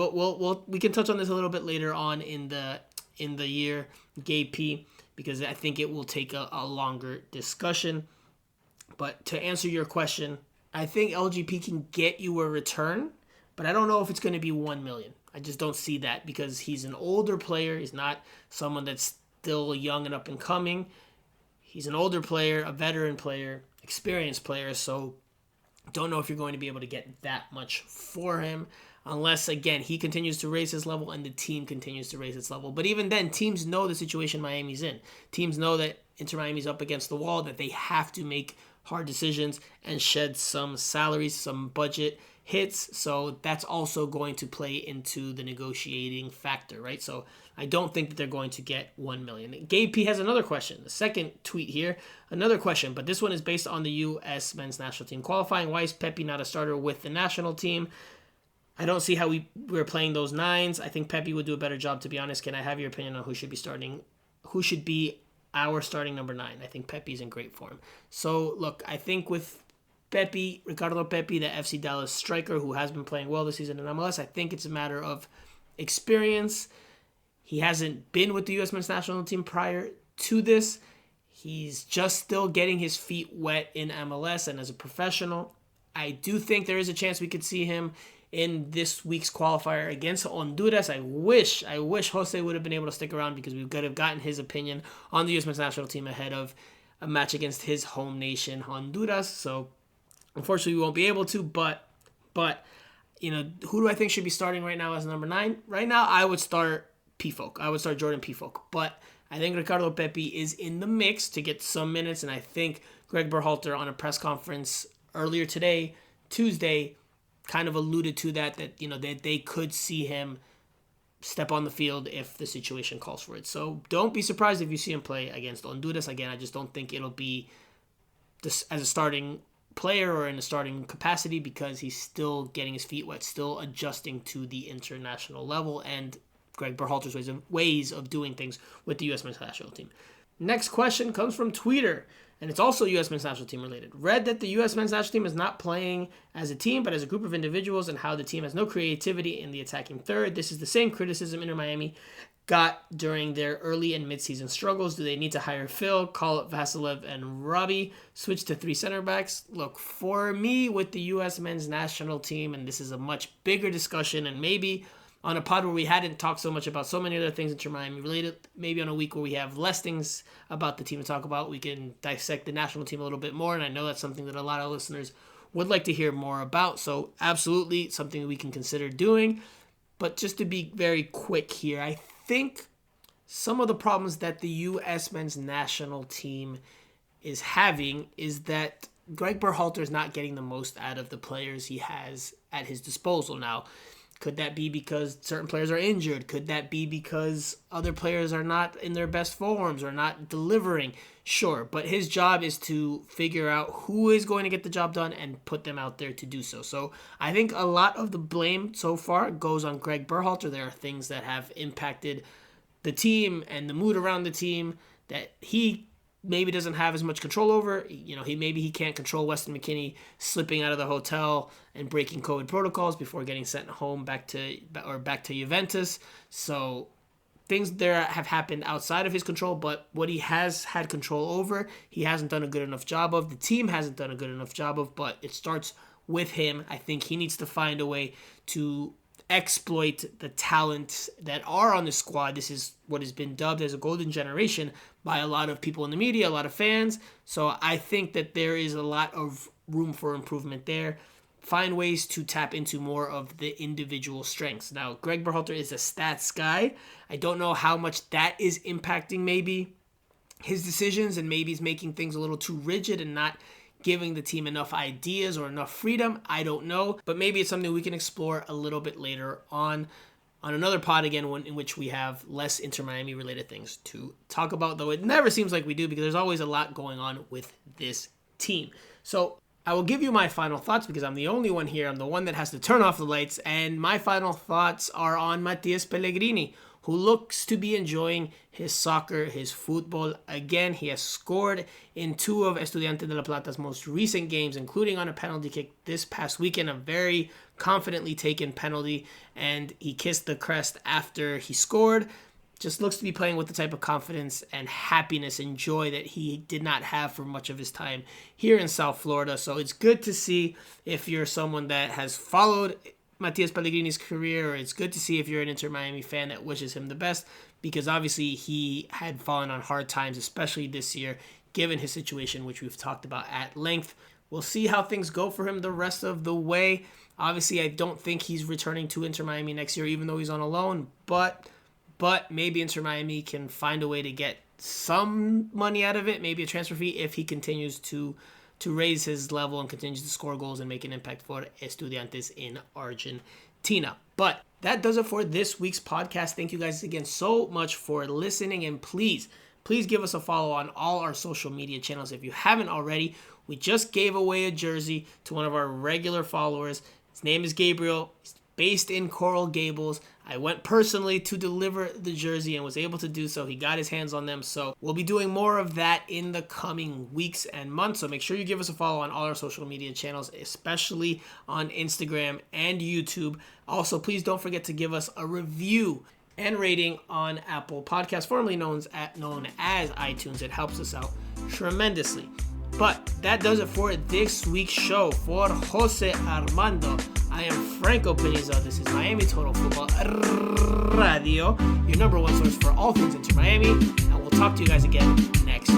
we can touch on this a little bit later on in the year, Gay P, because I think it will take a longer discussion. But to answer your question, I think LGP can get you a return, but I don't know if it's going to be $1 million. I just don't see that because he's an older player. He's not someone that's still young and up and coming. He's an older player, a veteran player, experienced player, so don't know if you're going to be able to get that much for him unless, again, he continues to raise his level and the team continues to raise its level. But even then, teams know the situation Miami's in. Teams know that Inter Miami's up against the wall, that they have to make hard decisions and shed some salaries, some budget hits. So that's also going to play into the negotiating factor, right? So I don't think that they're going to get $1 million. Gabe P has another question. The second tweet here, another question, but this one is based on the U.S. men's national team qualifying. Why is Pepe not a starter with the national team? I don't see how we're playing those nines. I think Pepe would do a better job, to be honest. Can I have your opinion on who should be starting? Who should be our starting number 9? I think Pepe's in great form. So, look, I think with Pepe, Ricardo Pepe, the FC Dallas striker who has been playing well this season in MLS, I think it's a matter of experience. He hasn't been with the U.S. men's national team prior to this. He's just still getting his feet wet in MLS, and as a professional, I do think there is a chance we could see him in this week's qualifier against Honduras. I wish Jose would have been able to stick around, because we could have gotten his opinion on the U.S. men's national team ahead of a match against his home nation, Honduras. So, unfortunately, we won't be able to, but you know, who do I think should be starting right now as number 9? Right now, I would start P-Folk. I would start Jordan P-Folk, but I think Ricardo Pepi is in the mix to get some minutes, and I think Greg Berhalter on a press conference earlier today, Tuesday, kind of alluded to that you know, that they could see him step on the field if the situation calls for it. So don't be surprised if you see him play against Honduras. Again, I just don't think it'll be this as a starting player or in a starting capacity, because he's still getting his feet wet, still adjusting to the international level and Greg Berhalter's ways of doing things with the U.S. men's national team. Next question comes from Twitter, and it's also U.S. men's national team related. Read that the U.S. men's national team is not playing as a team, but as a group of individuals, and how the team has no creativity in the attacking third. This is the same criticism Inter Miami got during their early and mid-season struggles. Do they need to hire Phil, call up Vasilev and Robbie, switch to 3 center backs? Look, for me, with the U.S. men's national team, and this is a much bigger discussion, and maybe on a pod where we hadn't talked so much about so many other things Inter Miami related, maybe on a week where we have less things about the team to talk about, we can dissect the national team a little bit more, and I know that's something that a lot of listeners would like to hear more about, so absolutely something we can consider doing. But just to be very quick here, I think some of the problems that the U.S. men's national team is having is that Greg Berhalter is not getting the most out of the players he has at his disposal now. Could that be because certain players are injured? Could that be because other players are not in their best forms or not delivering? Sure, but his job is to figure out who is going to get the job done and put them out there to do so. So I think a lot of the blame so far goes on Greg Berhalter. There are things that have impacted the team and the mood around the team that he maybe doesn't have as much control over. You know, he can't control Weston McKennie slipping out of the hotel and breaking COVID protocols before getting sent home back to Juventus. So things there have happened outside of his control, but what he has had control over, he hasn't done a good enough job of. The team hasn't done a good enough job of, but it starts with him. I think he needs to find a way to exploit the talent that are on the squad. This is what has been dubbed as a golden generation by a lot of people in the media, a lot of fans. So I think that there is a lot of room for improvement there. Find ways to tap into more of the individual strengths. Now, Greg Berhalter is a stats guy. I don't know how much that is impacting maybe his decisions, and maybe he's making things a little too rigid and not giving the team enough ideas or enough freedom. I don't know, but maybe it's something we can explore a little bit later on another pod again, in which we have less Inter Miami related things to talk about, though it never seems like we do, because there's always a lot going on with this team. So I will give you my final thoughts, because I'm the only one here. I'm the one that has to turn off the lights, and my final thoughts are on Matias Pellegrini, who looks to be enjoying his soccer, his football. Again, he has scored in 2 of Estudiantes de La Plata's most recent games, including on a penalty kick this past weekend, a very confidently taken penalty, and he kissed the crest after he scored. Just looks to be playing with the type of confidence and happiness and joy that he did not have for much of his time here in South Florida. So it's good to see if you're someone that has followed Matias Pellegrini's career, or it's good to see if you're an Inter Miami fan that wishes him the best, because obviously he had fallen on hard times, especially this year, given his situation, which we've talked about at length. We'll see how things go for him the rest of the way. Obviously, I don't think he's returning to Inter Miami next year, even though he's on a loan, but maybe Inter Miami can find a way to get some money out of it, maybe a transfer fee, if he continues to raise his level and continues to score goals and make an impact for Estudiantes in Argentina. But that does it for this week's podcast. Thank you guys again so much for listening, and please give us a follow on all our social media channels if you haven't already. We just gave away a jersey to one of our regular followers. His name is Gabriel. He's based in Coral Gables. I went personally to deliver the jersey and was able to do so. He got his hands on them. So we'll be doing more of that in the coming weeks and months. So make sure you give us a follow on all our social media channels, especially on Instagram and YouTube. Also, please don't forget to give us a review and rating on Apple Podcasts, formerly known as iTunes. It helps us out tremendously. But that does it for this week's show. For Jose Armando, I am Franco Panizo. This is Miami Total Football Radio, your number one source for all things Inter Miami. And we'll talk to you guys again next